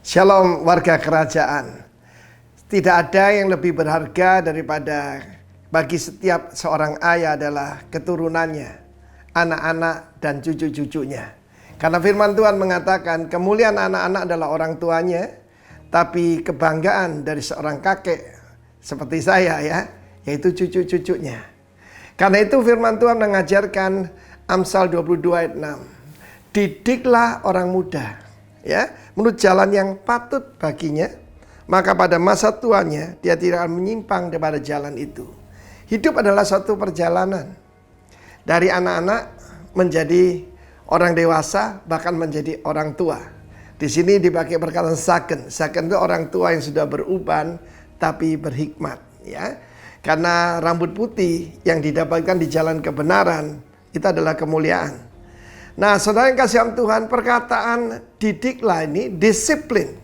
Shalom warga kerajaan. Tidak ada yang lebih berharga daripada bagi setiap seorang ayah adalah keturunannya, anak-anak dan cucu-cucunya. Karena firman Tuhan mengatakan kemuliaan anak-anak adalah orang tuanya, tapi kebanggaan dari seorang kakek seperti saya yaitu cucu-cucunya. Karena itu firman Tuhan mengajarkan Amsal 22 ayat 6. Didiklah orang muda menurut jalan yang patut baginya, maka pada masa tuanya dia tidak akan menyimpang daripada jalan itu. Hidup adalah suatu perjalanan dari anak-anak menjadi orang dewasa, bahkan menjadi orang tua. Di sini dipakai perkataan saken. Saken itu orang tua yang sudah beruban tapi berhikmat, Karena rambut putih yang didapatkan di jalan kebenaran itu adalah kemuliaan. Nah, saudara yang kasih Tuhan, perkataan didiklah ini disiplin.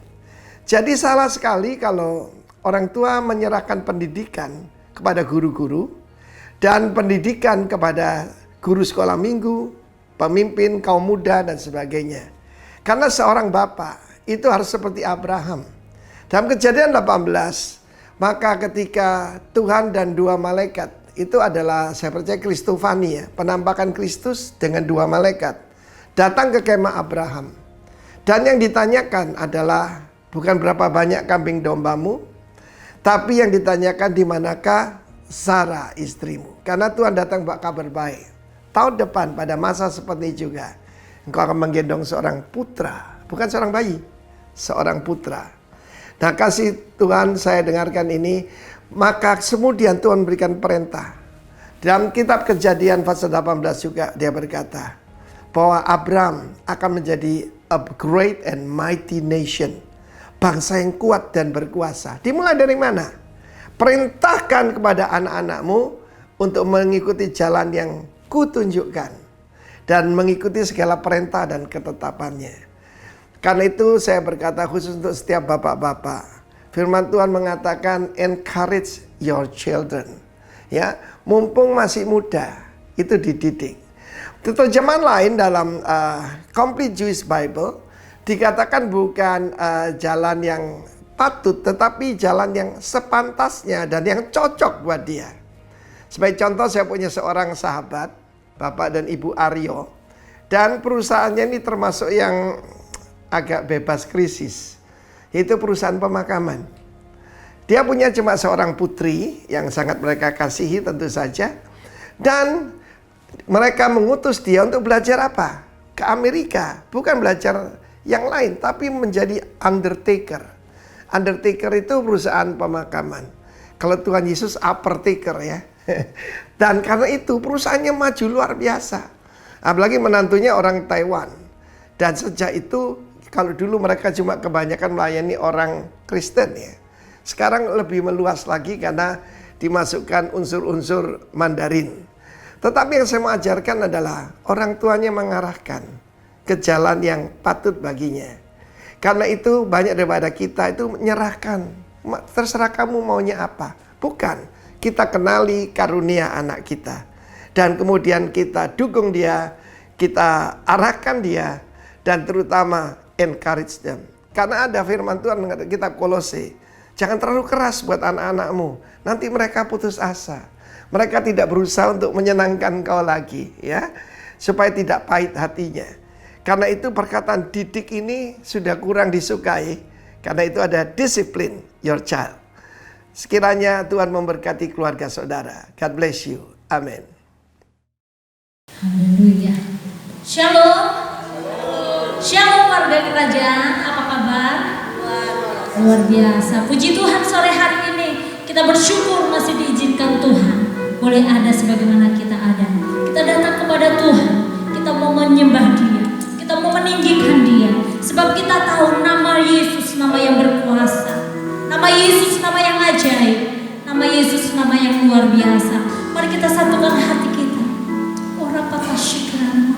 Jadi salah sekali kalau orang tua menyerahkan pendidikan kepada guru-guru dan pendidikan kepada guru sekolah minggu, pemimpin kaum muda dan sebagainya. Karena seorang bapak itu harus seperti Abraham. Dalam Kejadian 18, maka ketika Tuhan dan dua malaikat, itu adalah saya percaya Kristofani penampakan Kristus dengan dua malaikat datang ke kemah Abraham. Dan yang ditanyakan adalah bukan berapa banyak kambing dombamu, tapi yang ditanyakan di manakah Sarah istrimu. Karena Tuhan datang bawa kabar baik. Tahun depan pada masa seperti juga engkau akan menggendong seorang putra, bukan seorang bayi, seorang putra. Nah, kasih Tuhan, saya dengarkan ini, maka kemudian Tuhan berikan perintah. Dalam kitab Kejadian pasal 18 juga dia berkata bahwa Abraham akan menjadi a great and mighty nation, bangsa yang kuat dan berkuasa. Dimulai dari mana? Perintahkan kepada anak-anakmu untuk mengikuti jalan yang kutunjukkan dan mengikuti segala perintah dan ketetapannya. Karena itu saya berkata khusus untuk setiap bapak-bapak, firman Tuhan mengatakan encourage your children. Mumpung masih muda, itu dididik. Terjemahan lain dalam Complete Jewish Bible dikatakan bukan jalan yang patut, tetapi jalan yang sepantasnya dan yang cocok buat dia. Sebagai contoh, saya punya seorang sahabat, Bapak dan Ibu Aryo, dan perusahaannya ini termasuk yang agak bebas krisis. Itu perusahaan pemakaman. Dia punya cuma seorang putri yang sangat mereka kasihi tentu saja. Dan mereka mengutus dia untuk belajar apa? Ke Amerika. Bukan belajar yang lain, tapi menjadi undertaker. Undertaker itu perusahaan pemakaman. Kalau Tuhan Yesus uppertaker Dan karena itu perusahaannya maju luar biasa. Apalagi menantunya orang Taiwan. Dan sejak itu, kalau dulu mereka cuma kebanyakan melayani orang Kristen sekarang lebih meluas lagi karena dimasukkan unsur-unsur Mandarin. Tetapi yang saya mau ajarkan adalah orang tuanya mengarahkan ke jalan yang patut baginya. Karena itu banyak daripada kita itu menyerahkan. Terserah kamu maunya apa. Bukan. Kita kenali karunia anak kita. Dan kemudian kita dukung dia. Kita arahkan dia. Dan terutama encourage them. Karena ada firman Tuhan mengatakan kitab Kolose. Jangan terlalu keras buat anak-anakmu. Nanti mereka putus asa. Mereka tidak berusaha untuk menyenangkan kau lagi. Supaya tidak pahit hatinya. Karena itu perkataan didik ini sudah kurang disukai. Karena itu ada discipline your child. Sekiranya Tuhan memberkati keluarga saudara. God bless you. Amin. Haleluya. Shalom. Shalom warga kerajaan. Apa kabar? Luar biasa. Puji Tuhan, sore hari ini kita bersyukur masih diizinkan Tuhan boleh ada sebagaimana kita ada. Kita datang kepada Tuhan. Kita mau menyembah Dia. Kita mau meninggikan Dia. Sebab kita tahu nama Yesus nama yang berkuasa. Nama Yesus nama yang ajaib. Nama Yesus nama yang luar biasa. Mari kita satukan hati kita. Orapaka syikran.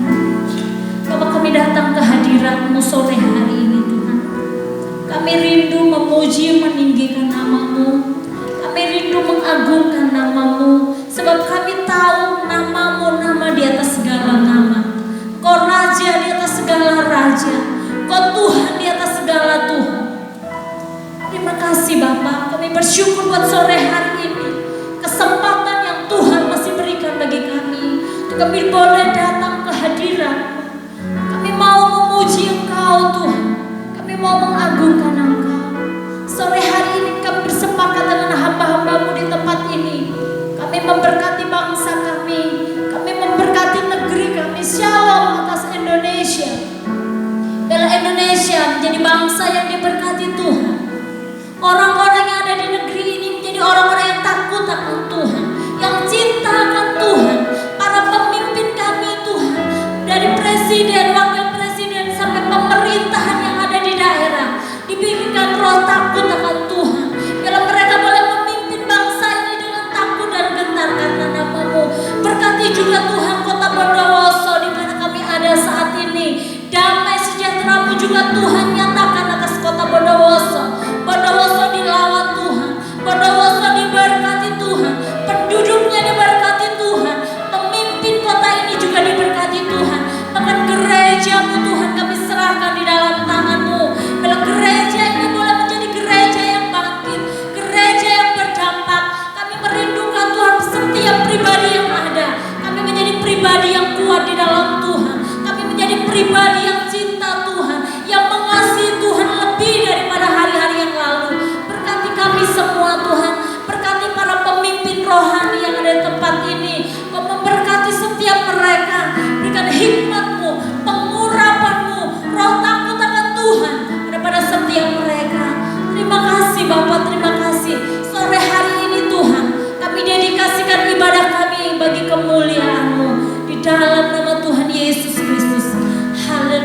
Bapak, kami datang ke hadirat-Mu sore hari ini Tuhan. Kami rindu memuji meninggikan nama-Mu. Kami rindu mengagungkan nama-Mu. Sebab kami tahu nama-Mu nama di atas segala nama. Kau Raja di atas segala Raja. Kau Tuhan di atas segala Tuhan. Kami boleh datang ke hadirat-Mu. Kami mau memuji Engkau Tuhan. Kami mau mengagungkan Engkau. Sore hari ini kami bersepakat dengan hamba-hamba-Mu di tempat ini. Kami memberkati bangsa kami. Kami memberkati negeri kami. Shalom atas Indonesia. Biarlah Indonesia menjadi bangsa yang diberkati Tuhan. Orang-orang yang ada di negeri ini menjadi orang-orang yang takut akan Tuhan, yang cinta akan Tuhan. Para pemimpin kami Tuhan, dari presiden, wakil presiden sampai pemerintahan yang ada di daerah, diberikan roh takut akan Tuhan. Biarlah mereka boleh memimpin bangsa ini dengan takut dan gentar karena nama-Mu. Berkati juga Tuhan kota Bondowoso di mana kami ada saat ini. Damai sejahtera-Mu juga Tuhan nyatakan atas kota Bondowoso. Bondowoso dilawat Tuhan, Bondowoso diberkati Tuhan, penduduknya diberkati Tuhan, pemimpin kota ini juga diberkati Tuhan. Bahkan gereja-Mu Tuhan kami serahkan di dalam tangan-Mu. Bila gereja ini boleh menjadi gereja yang bangkit, gereja yang berdampak. Kami merindukan Tuhan setiap pribadi yang ada. Kami menjadi pribadi yang kuat di dalam Tuhan. Kami menjadi pribadi yang cinta Tuhan, yang mengasihi Tuhan lebih daripada hari-hari yang lalu. Berkati kami semua Tuhan, berkati para pemimpin rohani yang ada di tempat ini. Kau memberkati setiap mereka, berikan hikmat-Mu, pengurapan-Mu, roh takut akan Tuhan daripada setiap mereka. Terima kasih Bapa, terima kasih. Sore hari ini Tuhan, kami dedikasikan ibadah kami bagi kemuliaan-Mu di dalam nama Tuhan Yesus Kristus. Haleluya.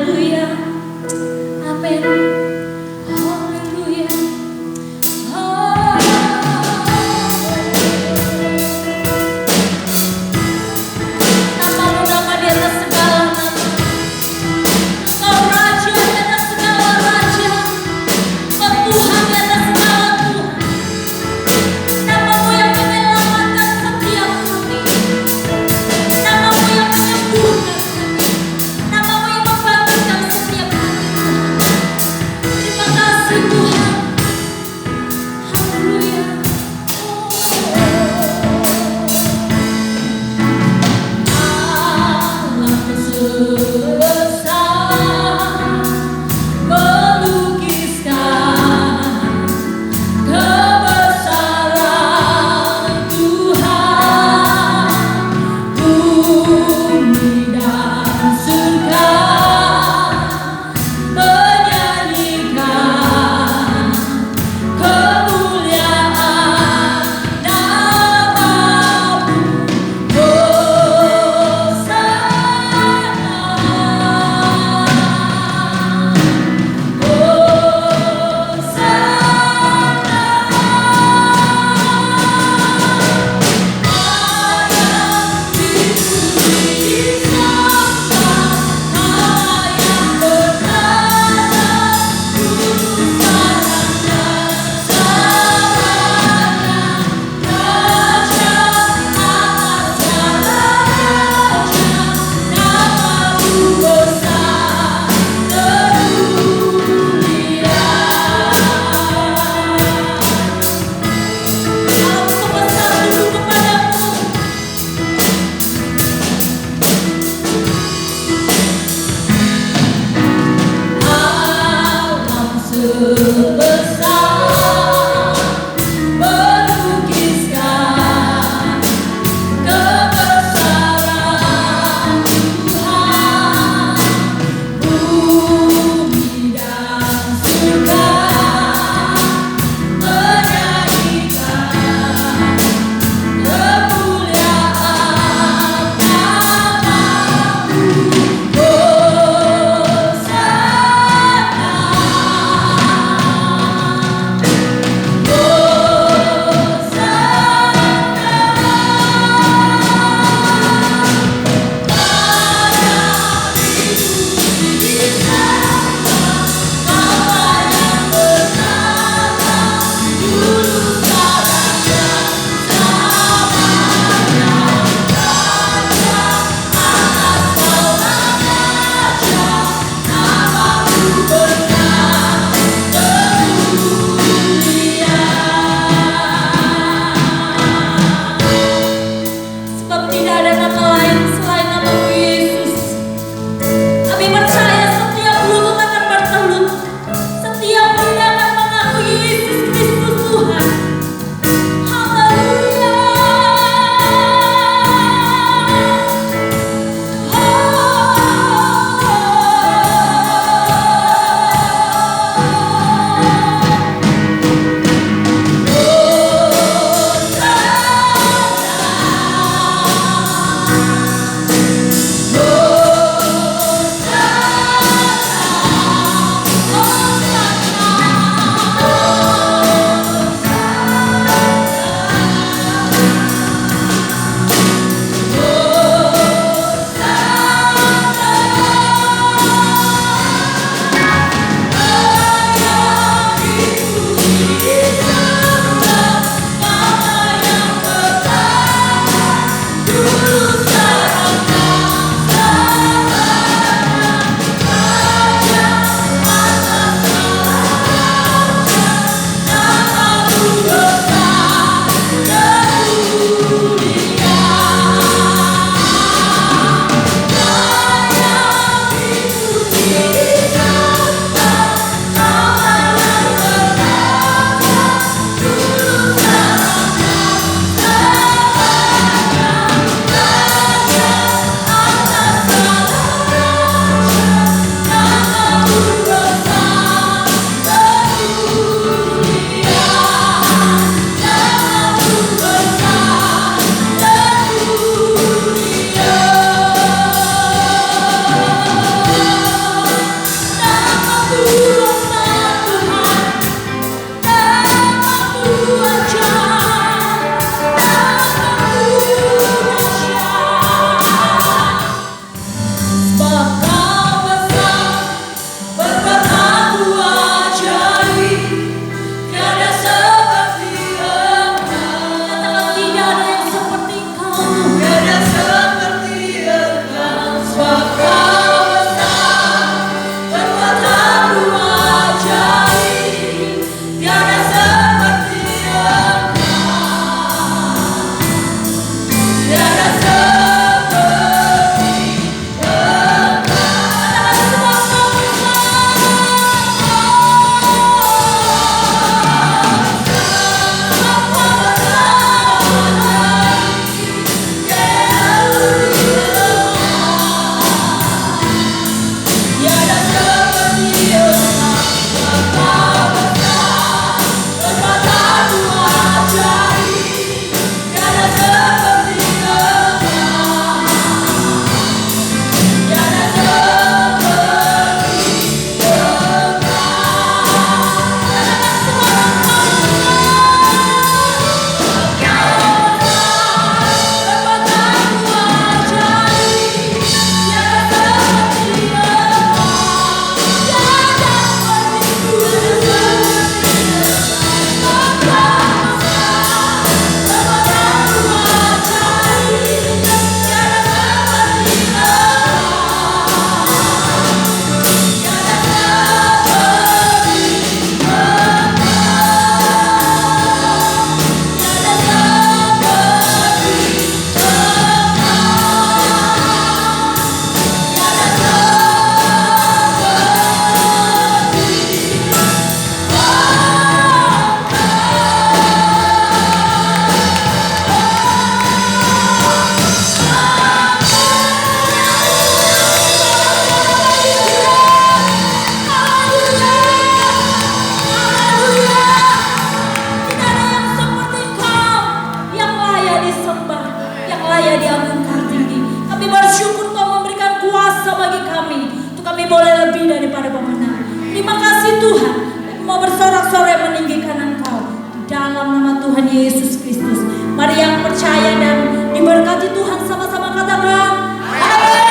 layak diagungkan tinggi. Kami bersyukur Kau memberikan kuasa bagi kami untuk kami boleh lebih daripada pemenang. Terima kasih Tuhan. Kami mau bersorak-sorai meninggikan Engkau di dalam nama Tuhan Yesus Kristus. Mari yang percaya dan diberkati Tuhan sama-sama katakan amin.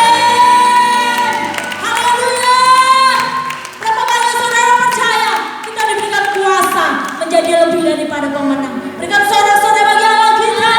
Haleluya. Berapa banyak saudara percaya kita diberikan kuasa menjadi lebih daripada pemenang. Berikan sorak-sorai bagi Allah kita.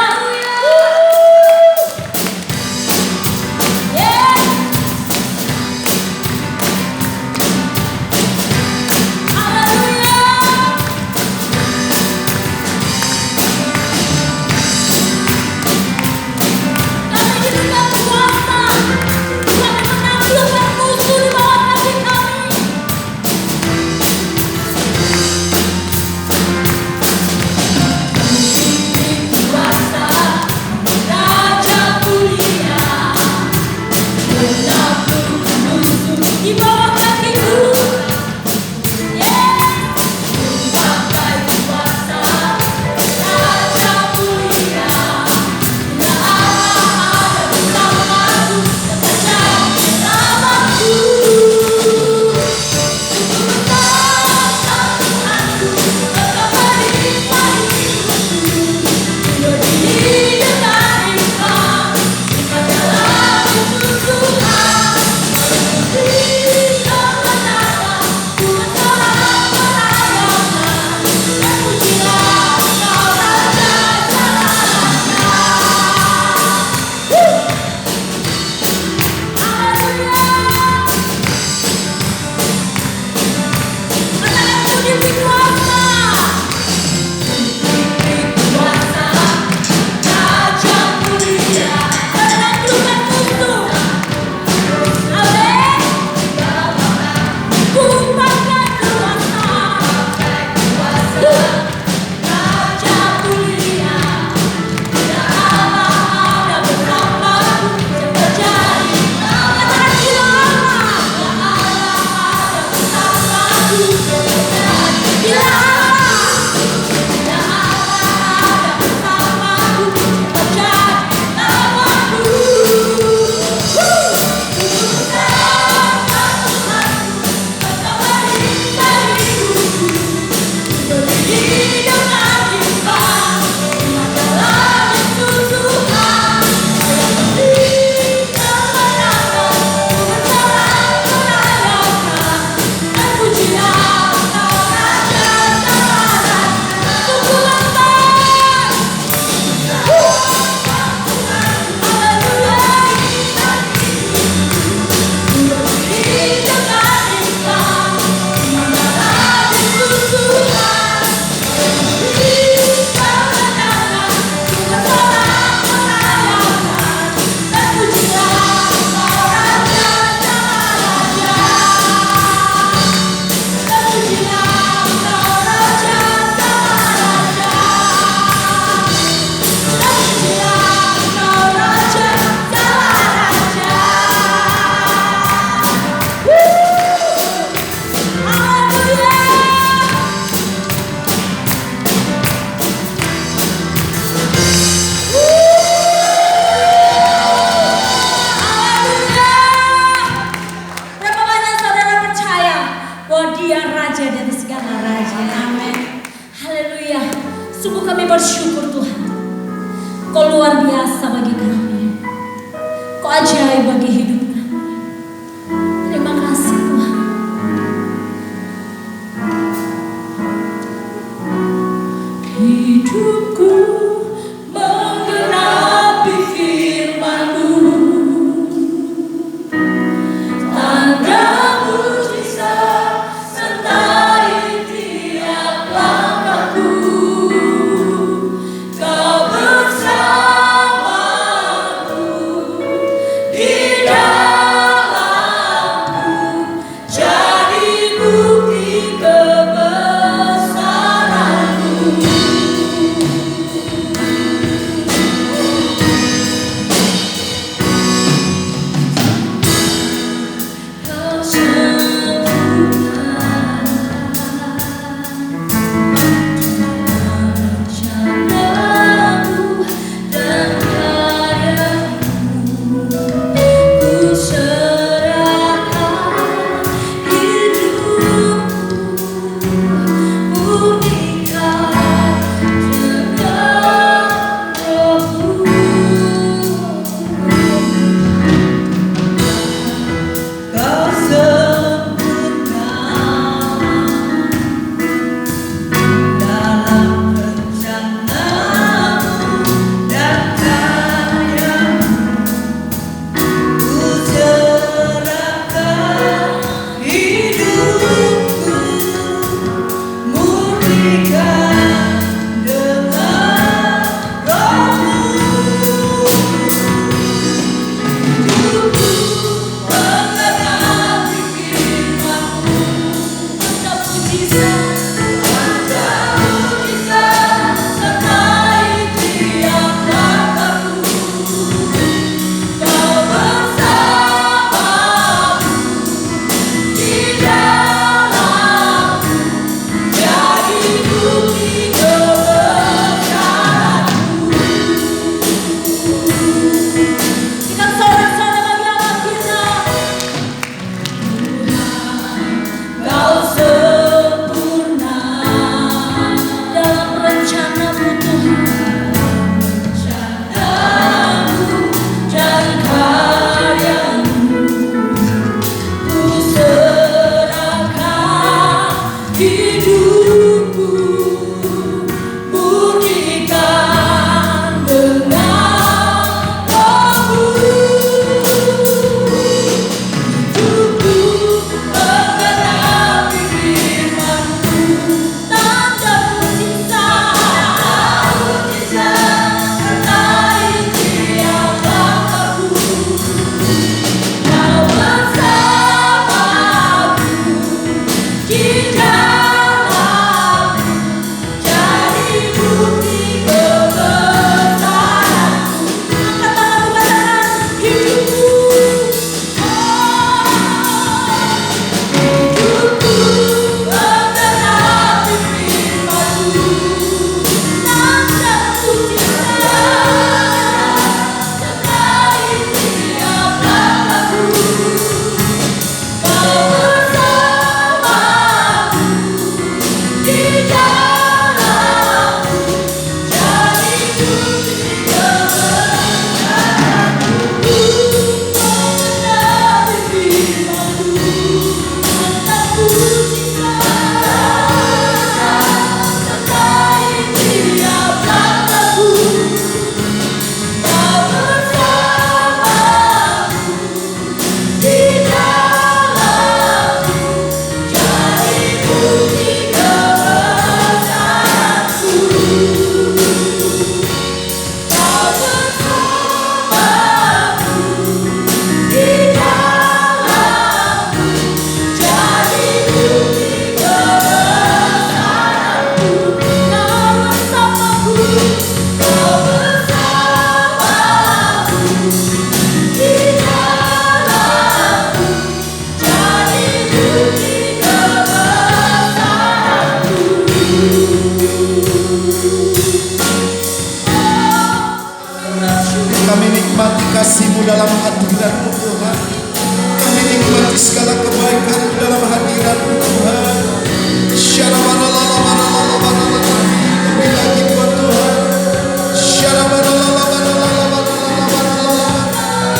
bersyukur Tuhan. Kau luar biasa bagi kami. Kau ajaib bagi hidup kami. Terima kasih Tuhan. Hidupku menggenapi firman-Mu. Tanda mujizat sertai tiap langkahku. Kau bersamaku di dalam Kami nikmati kasih-Mu dalam hadirat-Mu Tuhan. Kami nikmati segala kebaikan-Mu dalam hadirat-Mu Tuhan. Lebih lagi buat Tuhan.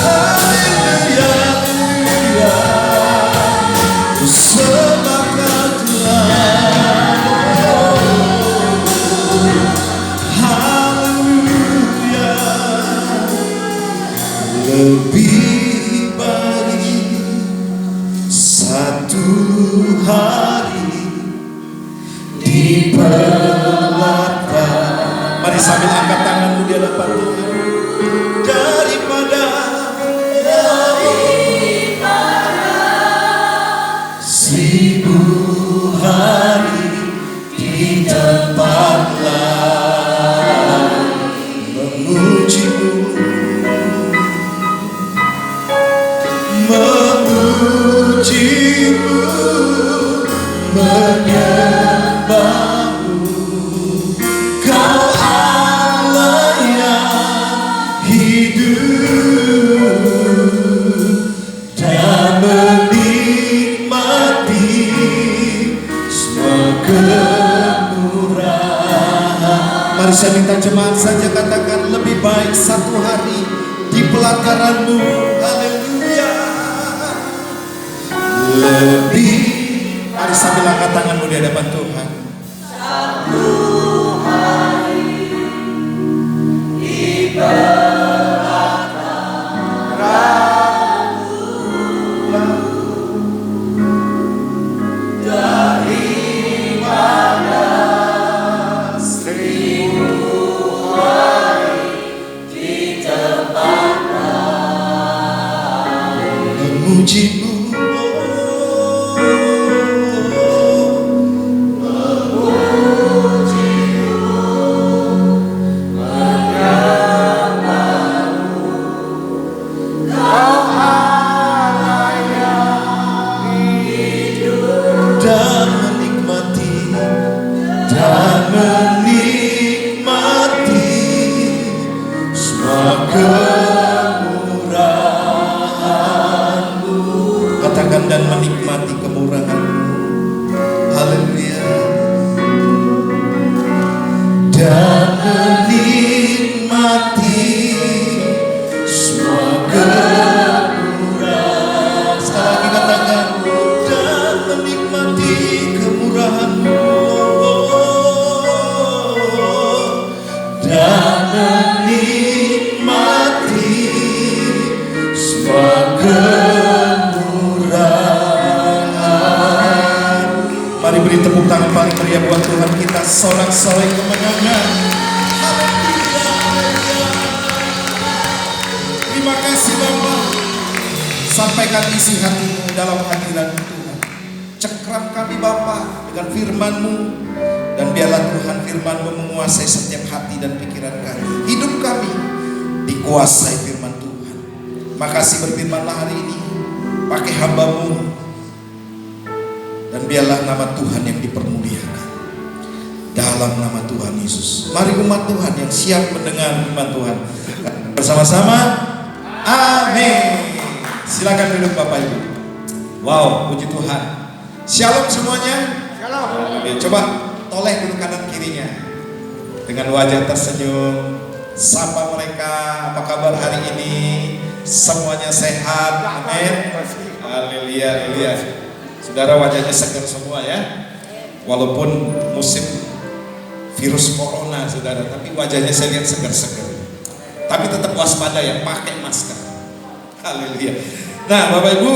Haleluya, haleluya. Ku sembahkan Tuhan. Haleluya. Lebih baik satu hari diperlukan. Mari sambil angkat tanganmu di hadapan Tuhan. Daripada seribu hari di tempat lain memuji-Mu, memuji-Mu, menyembah-Mu. Kau Allah yang hidup dan menikmati semua kemurahan. Mari saya minta jemaat saja katakan, lebih baik satu hari di pelataran-Mu. Haleluya. Lebih. Mari sambil angkat tanganmu di hadapan Tuhan. Satu hari di pelataran-Mu daripada seribu hari di tempat lain memuji-Mu. Dan menikmati kemurahan-Mu. Haleluya. Dan menikmati semua kemurahan. Sekali lagi katakan, dan menikmati kemurahan-Mu. Dan menikmati semua kemurahan. Mari beri tepuk tangan paling meriah buat Tuhan kita, sorak-sorai kemenangan. Haleluya. Terima kasih Bapa. Sampaikan isi hati-Mu dalam hadirat Tuhan. Cekram kami Bapa dengan firman-Mu, dan biarlah Tuhan firman-Mu menguasai setiap hati dan pikiran kami. Hidup kami dikuasai firman Tuhan. Makasih berfirmanlah hari ini pakai hamba-Mu, dan biarlah nama Tuhan yang dipermuliakan dalam nama Tuhan Yesus. Mari umat Tuhan yang siap mendengar firman Tuhan bersama-sama, amin. Silakan duduk Bapak Ibu. Wow, puji Tuhan. Shalom semuanya. Shalom. Oke, coba toleh dulu kanan kirinya dengan wajah tersenyum. Sapa mereka, apa kabar hari ini? Semuanya sehat, amin. Haleluya, haleluya. Saudara, wajahnya segar semua ya. Walaupun musim virus corona saudara, tapi wajahnya saya lihat segar-segar. Tapi tetap waspada ya, pakai masker. Haleluya. Nah Bapak Ibu,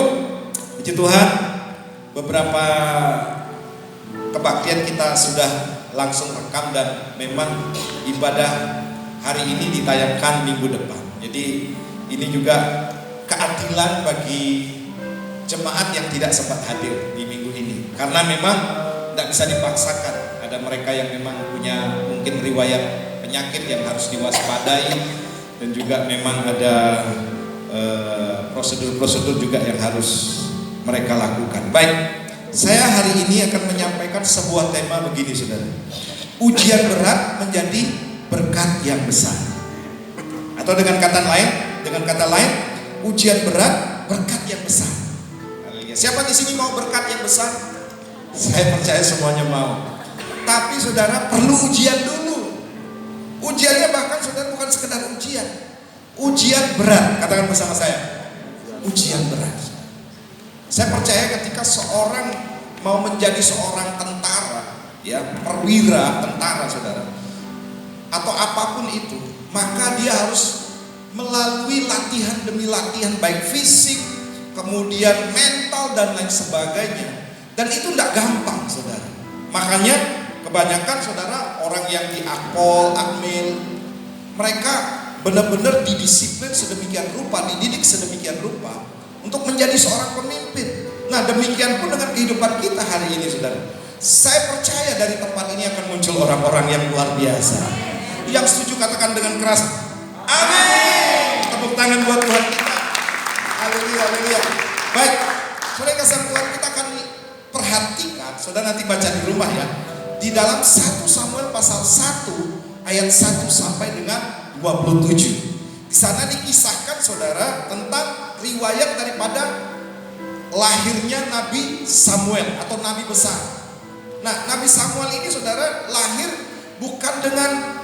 puji Tuhan, beberapa kebaktian kita sudah langsung rekam, dan memang ibadah hari ini ditayangkan minggu depan. Jadi ini juga keadilan bagi jemaat yang tidak sempat hadir di minggu ini, karena memang tidak bisa dipaksakan. Ada mereka yang memang punya mungkin riwayat penyakit yang harus diwaspadai, dan juga memang ada prosedur-prosedur juga yang harus mereka lakukan. Baik, saya hari ini akan menyampaikan sebuah tema begini saudara. Ujian berat menjadi berkat yang besar. Atau dengan kata lain, ujian berat, berkat yang besar. Haleluya. Siapa di sini mau berkat yang besar? Saya percaya semuanya mau. Tapi saudara perlu ujian dulu. Ujiannya bahkan saudara bukan sekedar ujian. Ujian berat, katakan bersama saya. Ujian berat. Saya percaya ketika seorang mau menjadi seorang tentara, ya, perwira tentara saudara, atau apapun itu, maka dia harus melalui latihan demi latihan, baik fisik, kemudian mental dan lain sebagainya. Dan itu tidak gampang saudara. Makanya kebanyakan saudara orang yang di Akpol, Akmil, mereka benar-benar didisiplin sedemikian rupa, dididik sedemikian rupa untuk menjadi seorang pemimpin. Nah, demikian pun dengan kehidupan kita hari ini saudara. Saya percaya dari tempat ini akan muncul orang-orang yang luar biasa. Yang setuju katakan dengan keras, amin. Tepuk tangan buat Tuhan kita. Haleluya, haleluya. Baik, saudara kasih Tuhan, kita akan perhatikan, saudara nanti baca di rumah ya, di dalam 1 Samuel pasal 1 ayat 1 sampai dengan 27. Di sana dikisahkan saudara tentang riwayat daripada lahirnya Nabi Samuel atau Nabi besar. Nah, Nabi Samuel ini saudara lahir bukan dengan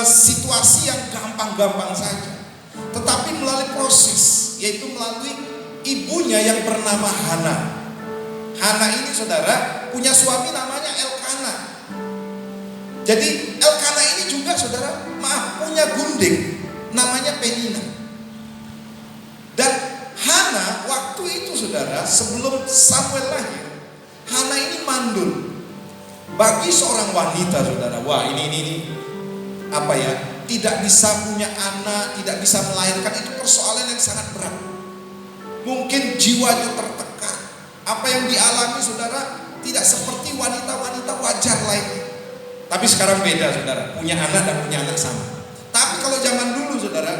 situasi yang gampang-gampang saja, tetapi melalui proses, yaitu melalui ibunya yang bernama Hana. Hana ini saudara punya suami namanya Elkana. Jadi Elkana ini juga saudara, punya gundik namanya Penina. Dan Hana waktu itu saudara, sebelum Samuel lahir, Hana ini mandul. Bagi seorang wanita saudara, wah ini apa ya, tidak bisa punya anak, tidak bisa melahirkan, itu persoalan yang sangat berat. Mungkin jiwanya tertekan. Apa yang dialami saudara tidak seperti wanita-wanita wajar lainnya. Tapi sekarang beda saudara, punya anak dan punya anak sama. Tapi kalau zaman dulu saudara,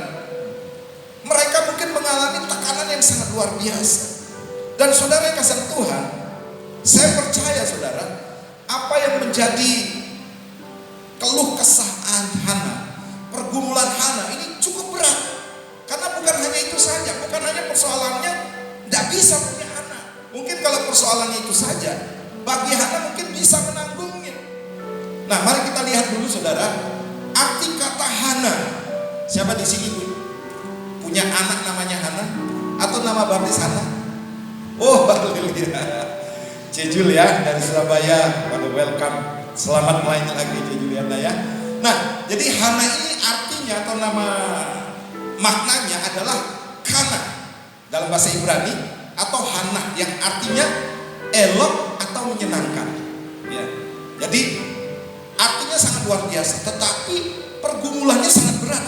mereka mungkin mengalami tekanan yang sangat luar biasa. Dan saudara yang kasih Tuhan, saya percaya saudara, apa yang menjadi keluh kesah Hana, pergumulan Hana ini cukup berat. Karena bukan hanya itu saja, bukan hanya persoalannya tidak bisa punya anak. Mungkin kalau persoalannya itu saja, bagi Hana mungkin bisa menanggungnya. Nah, mari kita lihat dulu saudara, arti kata Hana. Siapa di sini punya anak namanya Hana atau nama baptis Hana? Oh, haleluya. Cejul ya dari Surabaya. Waduh, welcome. Selamat melayani lagi Cejuliana ya. Nah, jadi Hana ini artinya atau nama maknanya adalah Kana dalam bahasa Ibrani, atau Hana yang artinya elok atau menyenangkan. Ya. Jadi artinya sangat luar biasa, tetapi pergumulannya sangat berat.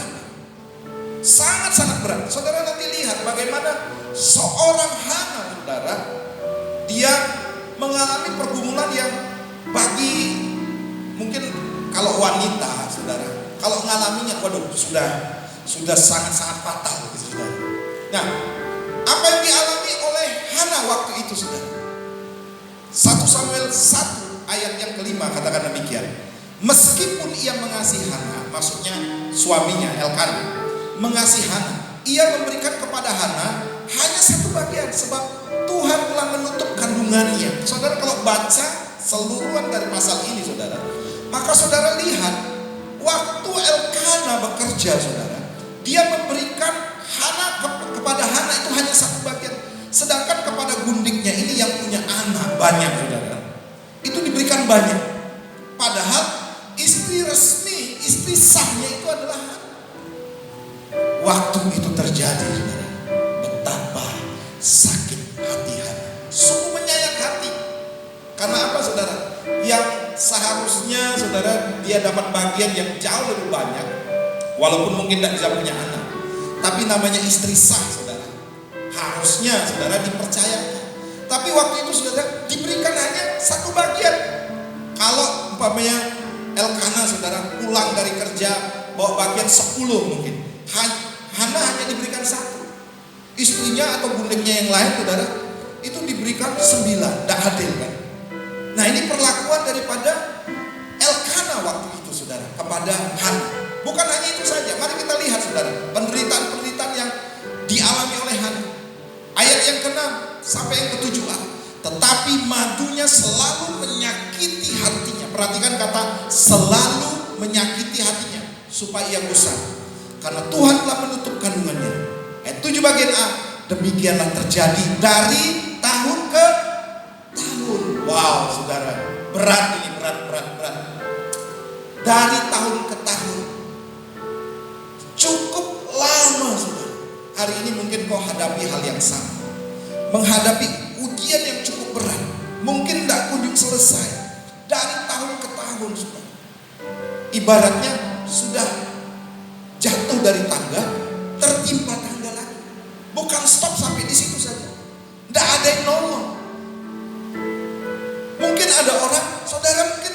Sangat-sangat berat. Saudara nanti lihat bagaimana seorang Hana saudara, dia mengalami pergumulan yang bagi mungkin kalau wanita saudara, kalau mengalaminya waduh sudah sangat-sangat fatal gitu saudara. Nah, apa yang dialami oleh Hana waktu itu saudara? 1 Samuel 1 ayat yang kelima katakan demikian. Meskipun ia mengasihi Hana, maksudnya suaminya Elkana mengasihi Hana, ia memberikan kepada Hana hanya satu bagian, sebab Tuhan telah menutup kandungannya. Saudara kalau baca seluruhan dari pasal ini saudara, maka saudara lihat waktu Elkana bekerja saudara, dia memberikan kepada Hana itu hanya satu bagian, sedangkan kepada gundiknya ini yang punya anak banyak saudara, itu diberikan banyak. Padahal istri resmi, istri sahnya itu adalah Hana. Waktu itu terjadi saudara, betapa sakit hati Hana, sungguh menyayat hati. Karena apa saudara? Yang seharusnya saudara dia dapat bagian yang jauh lebih banyak, walaupun mungkin tidak bisa punya anak, tapi namanya istri sah saudara, harusnya saudara dipercayakan. Tapi waktu itu saudara diberikan hanya satu bagian. Kalau umpamanya Elkana saudara pulang dari kerja bawa bagian 10 mungkin, Hana hanya diberikan satu. Istrinya atau bundeknya yang lain saudara itu diberikan 9, tidak adil kan? Nah, ini perlakuan daripada Elkana waktu itu saudara kepada Hana. Bukan hanya itu saja, mari kita lihat saudara, penderitaan-penderitaan yang dialami oleh Hana. Ayat yang ke-6 sampai yang ke-7a. Tetapi madunya selalu menyakiti hatinya. Perhatikan kata selalu menyakiti hatinya, supaya ia gusar, karena Tuhan telah menutup kandungannya. Ayat 7 bagian A. Demikianlah terjadi dari tahun ke tahun. Wow saudara, berat ini, berat. Dari tahun ke tahun, cukup lama saudara. Hari ini mungkin kau hadapi hal yang sama, menghadapi ujian yang cukup berat, mungkin tidak kunjung selesai. Dari tahun ke tahun saudara, ibaratnya sudah jatuh dari tangga, tertimpa tangga lagi. Bukan stop sampai di situ saja, tidak ada yang nolong. Mungkin ada orang, saudara mungkin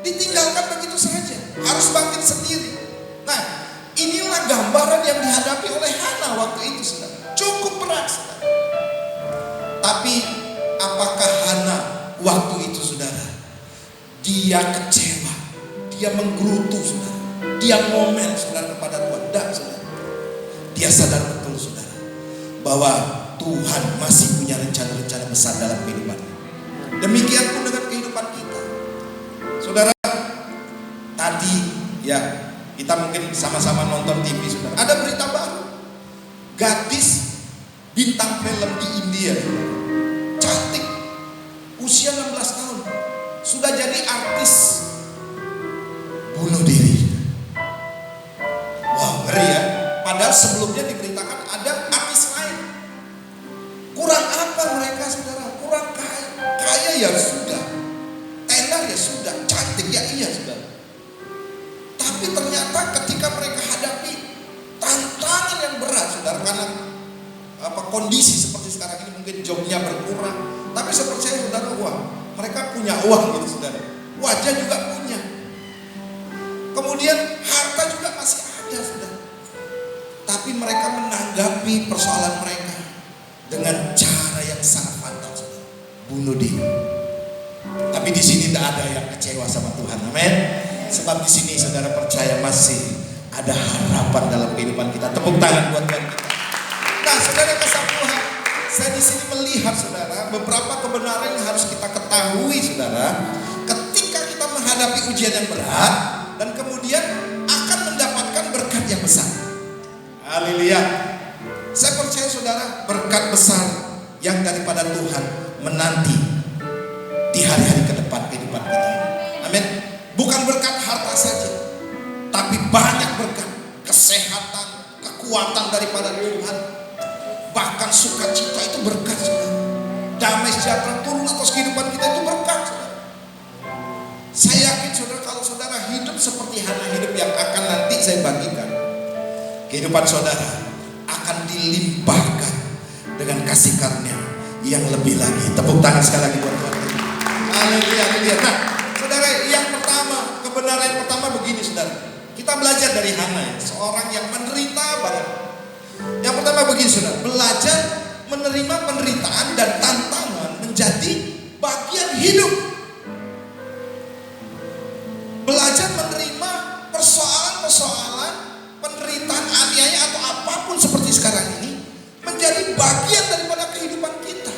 ditinggalkan begitu saja, harus bangkit sendiri. Nah, inilah gambaran yang dihadapi oleh Hana waktu itu saudara. Cukup berat saudara. Tapi apakah Hana waktu itu saudara, dia kecewa, dia menggerutu saudara, dia ngomel saudara kepada Tuhan? Tidak saudara. Dia sadar betul saudara, bahwa Tuhan masih punya rencana-rencana besar dalam kehidupannya. Demikian pun dengan kehidupan kita saudara. Tadi ya, kita mungkin sama-sama nonton TV saudara, ada berita baru, gadis bintang film di India saudara, cantik, usia 16 tahun, sudah jadi artis, bunuh diri. Wow, ngeri ya. Padahal sebelumnya diberitakan ada artis lain. Kurang apa mereka saudara? Kurang kaya. Kaya ya sudah, tenar ya sudah, cantik ya iya saudara. Tapi ternyata ketika mereka hadapi tantangan yang berat saudara, karena kondisi seperti sekarang ini mungkin jobnya berkurang, tapi saya percaya saudara, wah mereka punya uang gitu saudara, wajah juga punya, kemudian harta juga masih ada saudara. Tapi mereka menanggapi persoalan mereka dengan cara yang sangat fatal saudara, bunuh diri. Tapi di sini tidak ada yang kecewa sama Tuhan, amin. Sebab di sini saudara percaya masih ada harapan dalam kehidupan kita. Tepuk tangan buat Tuhan kita. Nah saudara kasih Tuhan, saya di sini melihat saudara beberapa kebenaran yang harus kita ketahui saudara, ketika kita menghadapi ujian yang berat dan kemudian akan mendapatkan berkat yang besar. Haleluya. Saya percaya saudara, berkat besar yang daripada Tuhan menanti di hari-hari ke depan kehidupan kita. Amin. Bukan berkat harta saja, tapi banyak berkat, kesehatan, kekuatan daripada Tuhan. Bahkan sukacita itu berkat saudara. Damai sejahtera turun atas kehidupan kita itu berkat saudara. Saya yakin saudara, kalau saudara hidup seperti Hana hidup yang akan nanti saya bagikan, kehidupan saudara akan dilimpahkan dengan kasih karunia yang lebih lagi. Tepuk tangan sekali lagi buat Tuhan. Haleluya, haleluya. Nah saudara, yang pertama, kebenaran yang pertama begini saudara, kita belajar dari Hana ya, seorang yang menderita banget. Yang pertama begini saudara, belajar menerima penderitaan dan tantangan menjadi bagian hidup. Belajar menerima persoalan-persoalan, penderitaan, aniaya atau apapun seperti sekarang ini menjadi bagian daripada kehidupan kita.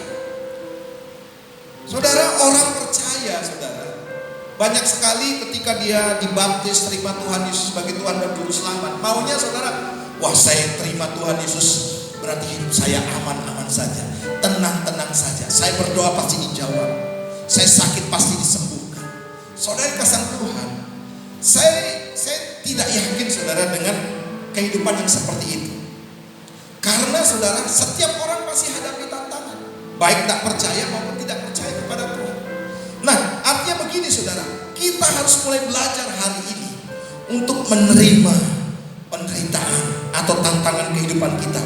Saudara, orang percaya saudara, banyak sekali ketika dia dibaptis, terima Tuhan Yesus sebagai Tuhan dan Juru Selamat, maunya saudara, wah saya terima Tuhan Yesus berarti hidup saya aman-aman saja, tenang-tenang saja, saya berdoa pasti dijawab, saya sakit pasti disembuhkan. Saudara kasih Tuhan, saya tidak yakin saudara dengan kehidupan yang seperti itu. Karena saudara, setiap orang pasti hadapi tantangan, baik tak percaya maupun tidak percaya kepada Tuhan. Nah, artinya begini saudara, kita harus mulai belajar hari ini untuk menerima penderitaan atau tantangan kehidupan kita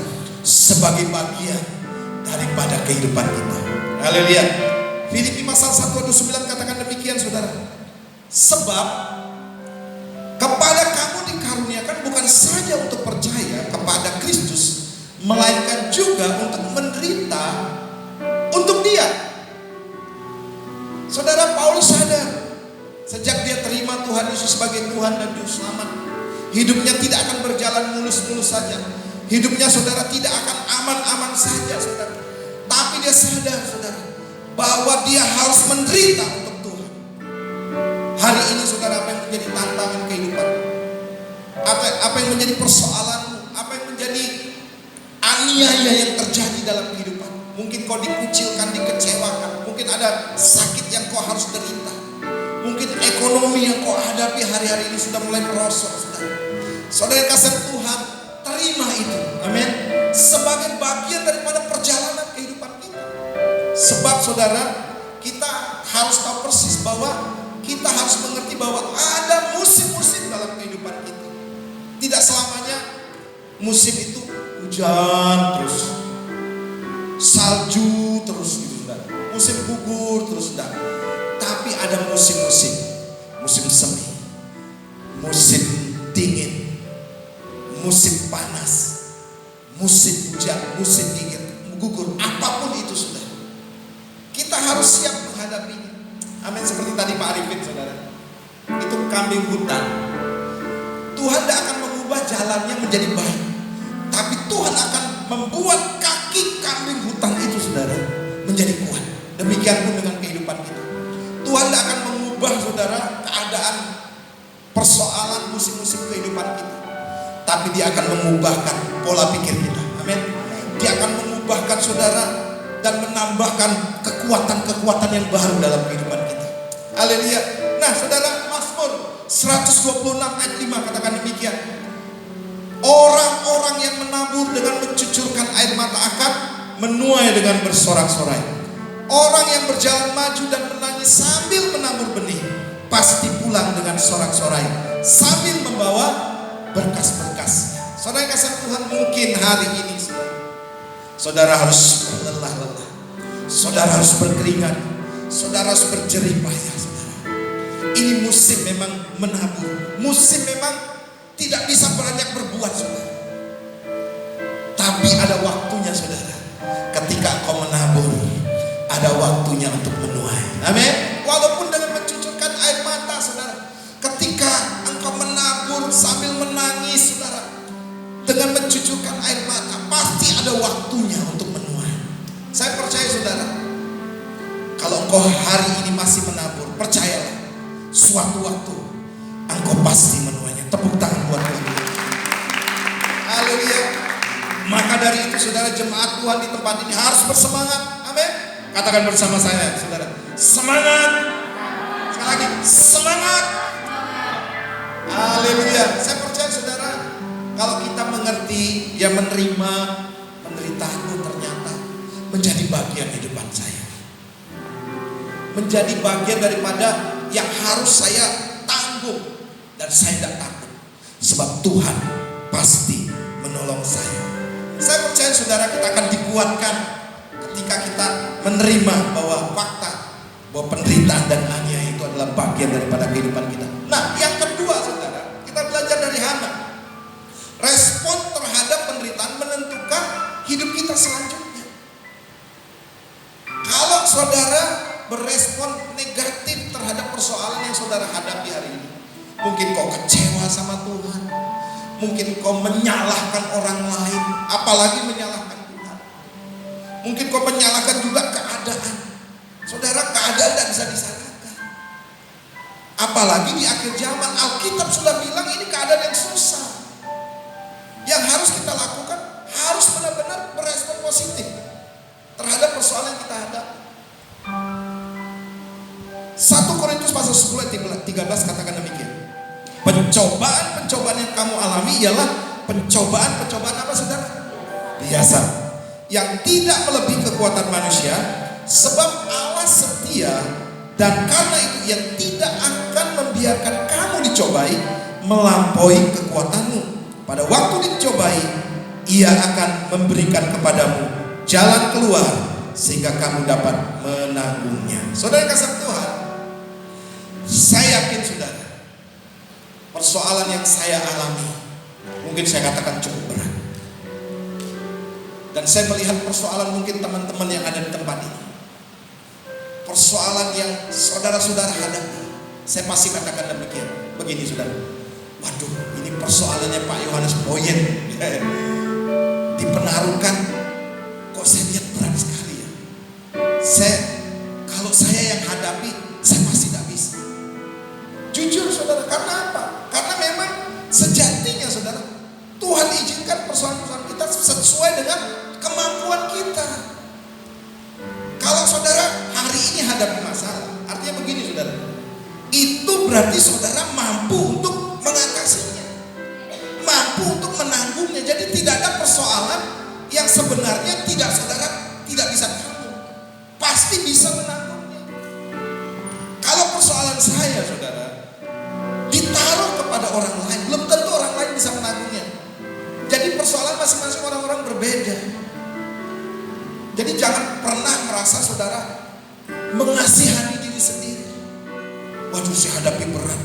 sebagai bagian daripada kehidupan kita. Haleluya. Filipi pasal 1:29 katakan demikian saudara. Sebab kepada kamu dikaruniakan bukan saja untuk percaya kepada Kristus, melainkan juga untuk menderita untuk Dia. Saudara, Paulus sadar sejak dia terima Tuhan Yesus sebagai Tuhan dan Juru Selamat, Hidupnya tidak akan berjalan mulus-mulus saja. Hidupnya saudara tidak akan aman-aman saja saudara. Tapi dia sadar saudara bahwa dia harus menderita untuk Tuhan. Hari ini saudara, apa yang menjadi tantangan kehidupan? Apa yang menjadi persoalanmu? Apa yang menjadi aniaya yang terjadi dalam kehidupan? Mungkin kau dikucilkan, dikecewakan. Mungkin ada sakit yang kau harus derita. Mungkin ekonomi yang kau hadapi hari-hari ini sudah mulai merosot saudara. Saudara yang kasih Tuhan, terima itu, amin, sebagai bagian daripada perjalanan kehidupan kita. Sebab saudara, kita harus tahu persis bahwa kita harus mengerti bahwa ada musim-musim dalam kehidupan kita. Tidak selamanya musim itu hujan terus, salju terus gitu saudara, musim gugur terus saudara. Tapi ada musim-musim, musim semi, musim dingin, musim panas, musim hujan, musim dingin, gugur, apapun itu saudara, kita harus siap menghadapinya. Amin. Seperti tadi Pak Arifin saudara, itu kambing hutan. Tuhan tidak akan mengubah jalannya menjadi baik, tapi Tuhan akan membuat kaki kambing hutan itu saudara menjadi kuat. Demikian pun dengan kehidupan kita. Tuhan tidak akan mengubah saudara keadaan persoalan musim-musim kehidupan kita, tapi Dia akan mengubahkan pola pikir kita. Amin. Dia akan mengubahkan saudara dan menambahkan kekuatan-kekuatan yang baru dalam kehidupan kita. Haleluya. Nah saudara, Mazmur 126 ayat 5 katakan demikian. Orang-orang yang menabur dengan mencucurkan air mata akan menuai dengan bersorak-sorai. Orang yang berjalan maju dan menangis sambil menabur benih pasti pulang dengan sorak-sorai sambil membawa berkas-berkas. Saudara yang kasih Tuhan, mungkin hari ini saudara harus lelah-lelah, saudara harus berkeringat, saudara harus berjerih payah saudara. Ini musim memang menabur, musim memang tidak bisa banyak berbuat saudara. Tapi ada waktunya saudara. Ketika kau menabur, ada waktunya untuk menuai. Amin. Walaupun dengan mencucurkan air mata saudara, ketika engkau menabur sambil menangis saudara, dengan mencucurkan air mata, pasti ada waktunya untuk menuai. Saya percaya saudara, kalau engkau hari ini masih menabur, percayalah, suatu waktu engkau pasti menuainya. Tepuk tangan buat Tuhan. Haleluya. Maka dari itu saudara, jemaat Tuhan di tempat ini harus bersemangat. Amin. Katakan bersama saya saudara, semangat. Sekali lagi, semangat. Haleluya. Saya percaya saudara, kalau kita mengerti, ya menerima penderitaanmu ternyata menjadi bagian kehidupan saya, menjadi bagian daripada yang harus saya tanggung, dan saya tidak takut sebab Tuhan pasti menolong saya. Saya percaya saudara, kita akan dikuatkan ketika kita menerima bahwa fakta bahwa penderitaan dan aniaya itu adalah bagian daripada kehidupan kita. Nah, yang kedua saudara, kita belajar dari Hana. Respon terhadap penderitaan menentukan hidup kita selanjutnya. Kalau saudara berespon negatif terhadap persoalan yang saudara hadapi hari ini, mungkin kau kecewa sama Tuhan, mungkin kau menyalahkan orang lain, apalagi menyalahkan Tuhan. Mungkin kau menyalahkan juga keadaan. Saudara, keadaan tidak bisa disalahkan. Apalagi di akhir zaman, Alkitab sudah bilang ini keadaan yang susah. Yang harus kita lakukan, harus benar-benar berespon positif terhadap persoalan yang kita hadapi. 1 Korintus pasal 10 ayat 13 katakan demikian. Pencobaan-pencobaan yang kamu alami ialah pencobaan-pencobaan apa saudara? Biasa, yang tidak melebihi kekuatan manusia, sebab Allah setia, dan karena itu Ia tidak akan membiarkan kamu dicobai melampaui kekuatanmu. Pada waktu dicobai, Ia akan memberikan kepadamu jalan keluar sehingga kamu dapat menanggungnya. Saudara kasih Tuhan, saya yakin saudara, persoalan yang saya alami mungkin saya katakan cukup berat. Dan saya melihat persoalan mungkin teman-teman yang ada di tempat ini, persoalan yang saudara-saudara hadapi, saya pasti katakan demikian. Begini saudara, Waduh, ini persoalannya Pak Yohanes Boyen dipengaruhkan. Kok saya lihat berat sekali ya. Kalau saya yang hadapi, saya pasti tidak bisa. Jujur saudara, karena apa? Karena memang sejatinya saudara, Tuhan izinkan persoalan-persoalan kita sesuai dengan kemampuan kita. Kalau saudara hari ini hadapi masalah, artinya begini saudara, itu berarti saudara mampu untuk mengatasinya, mampu untuk menanggungnya. Jadi tidak ada persoalan yang sebenarnya saudara tidak bisa tanggung, pasti bisa menanggungnya. Kalau persoalan saya saudara ditaruh kepada orang lain, belum tentu orang lain bisa menanggungnya. Jadi persoalan masing-masing orang-orang berbeda. Jadi jangan pernah merasa saudara mengasihani diri sendiri. Waduh, saya hadapi berat,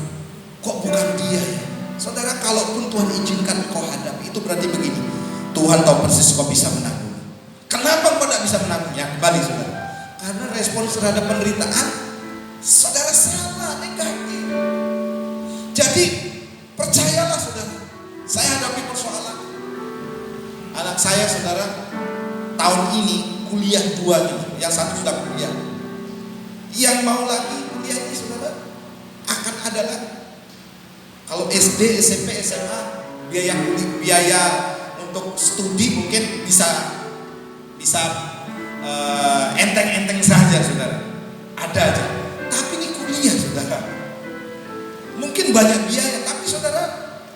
kok bukan dia ya. Saudara, kalaupun Tuhan izinkan kau hadapi, itu berarti begini, Tuhan tahu persis kau bisa menanggung. Kenapa kau tidak bisa menanggungnya? Kembali saudara, karena respon terhadap penderitaan saudara salah, negatif. Jadi percayalah saudara, saya hadapi persoalan. Anak saya saudara tahun ini kuliah 2 nih, yang satu sudah kuliah, yang mau lagi kuliahnya saudara akan ada lagi. Kalau SD, SMP, SMA biaya untuk studi mungkin bisa enteng-enteng saja saudara, ada aja. Tapi ini kuliah saudara, mungkin banyak biaya, tapi saudara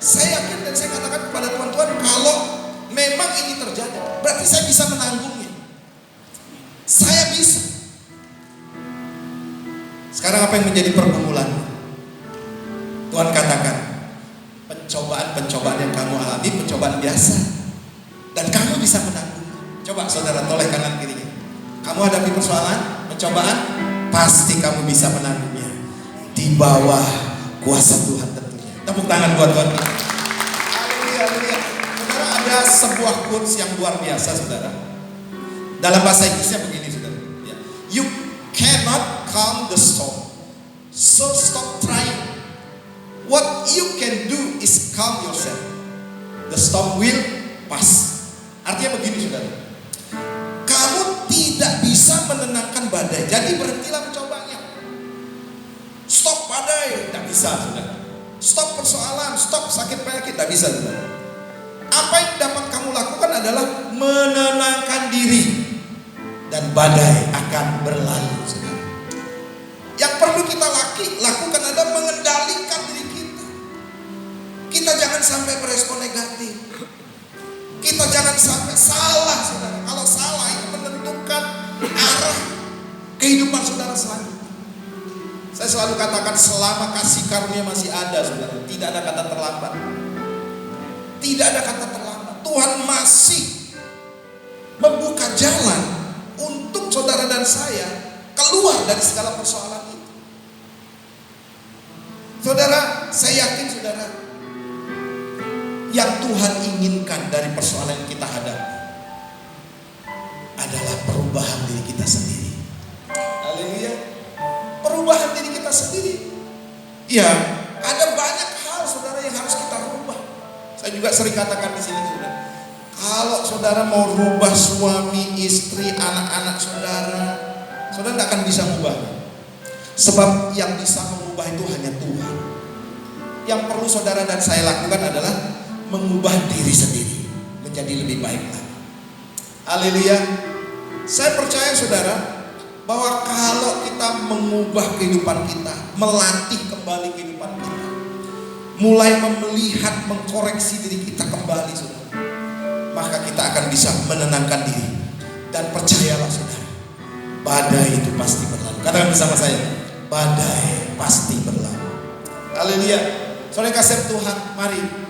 saya yakin dan saya katakan kepada Tuhan, kalau memang ini terjadi, berarti saya bisa menanggungnya. Saya bisa. Sekarang apa yang menjadi pergumulan? Tuhan katakan, pencobaan-pencobaan yang kamu alami pencobaan biasa, dan kamu bisa menanggung. Coba saudara toleh kanan kirinya. Kamu hadapi persoalan, pencobaan, pasti kamu bisa menanggungnya di bawah kuasa Tuhan tentunya. Tepuk tangan buat Tuhan. Haleluya, haleluya. Saudara, ada sebuah quotes yang luar biasa saudara. Dalam bahasa Inggrisnya begini saudara, you cannot calm the storm, so stop trying. What you can do is calm yourself. The storm will pass. Artinya begini saudara, kamu tidak bisa menenangkan badai, jadi berhentilah mencobanya. Stop badai, tidak bisa saudara. Stop persoalan, stop sakit penyakit, tidak bisa saudara. Apa yang dapat kamu lakukan adalah menenangkan diri, dan badai akan berlalu saudara. Yang perlu kita lakukan adalah mengendalikan diri kita. Kita jangan sampai berespon negatif. Kita jangan sampai salah saudara. Kalau salah itu menentukan arah kehidupan saudara selanjutnya. Saya selalu katakan, selama kasih karunia masih ada saudara, tidak ada kata terlambat. Tidak ada kata terlambat. Tuhan masih membuka jalan untuk saudara dan saya keluar dari segala persoalan itu. Saudara, saya yakin saudara, yang Tuhan inginkan dari persoalan yang kita hadapi adalah perubahan diri kita sendiri. Haleluya. Perubahan diri kita sendiri. Ya, ada banyak hal saudara yang harus kita rubah. Saya juga sering katakan di sini saudara, kalau saudara mau rubah suami, istri, anak-anak saudara, saudara tidak akan bisa mengubahnya. Sebab yang bisa mengubah itu hanya Tuhan. Yang perlu saudara dan saya lakukan adalah mengubah diri sendiri menjadi lebih baik lagi. Haleluya. Saya percaya saudara, bahwa kalau kita mengubah kehidupan kita, melatih kembali kehidupan kita, mulai melihat, mengkoreksi diri kita kembali saudara, maka kita akan bisa menenangkan diri. Dan percayalah saudara, badai itu pasti berlalu. Katakan bersama saya, badai pasti berlalu. Haleluya. Saudara kasih Tuhan, mari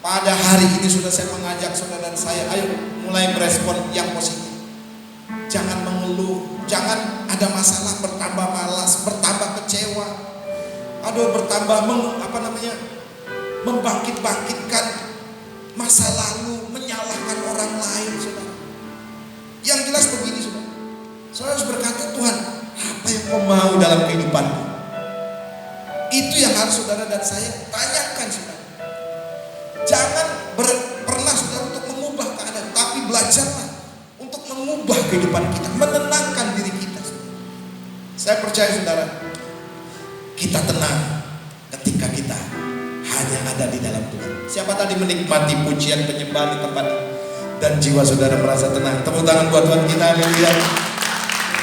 pada hari ini sudah saya mengajak saudara dan saya, ayo mulai merespon yang positif. Jangan mengeluh, jangan ada masalah bertambah malas, bertambah kecewa, bertambah membangkit-bangkitkan masa lalu, menyalahkan orang lain saudara. Yang jelas begini saudara, saudara harus berkata, Tuhan, apa yang kau mau dalam kehidupanku? Itu yang harus saudara dan saya tanyakan saudara. belajarlah untuk mengubah kehidupan kita, menenangkan diri kita. Saya percaya saudara, kita tenang ketika kita hanya ada di dalam Tuhan. Siapa tadi menikmati pujian penyembahan di tempat ini dan jiwa saudara merasa tenang? Tepuk tangan buat Tuhan kita. Haleluya.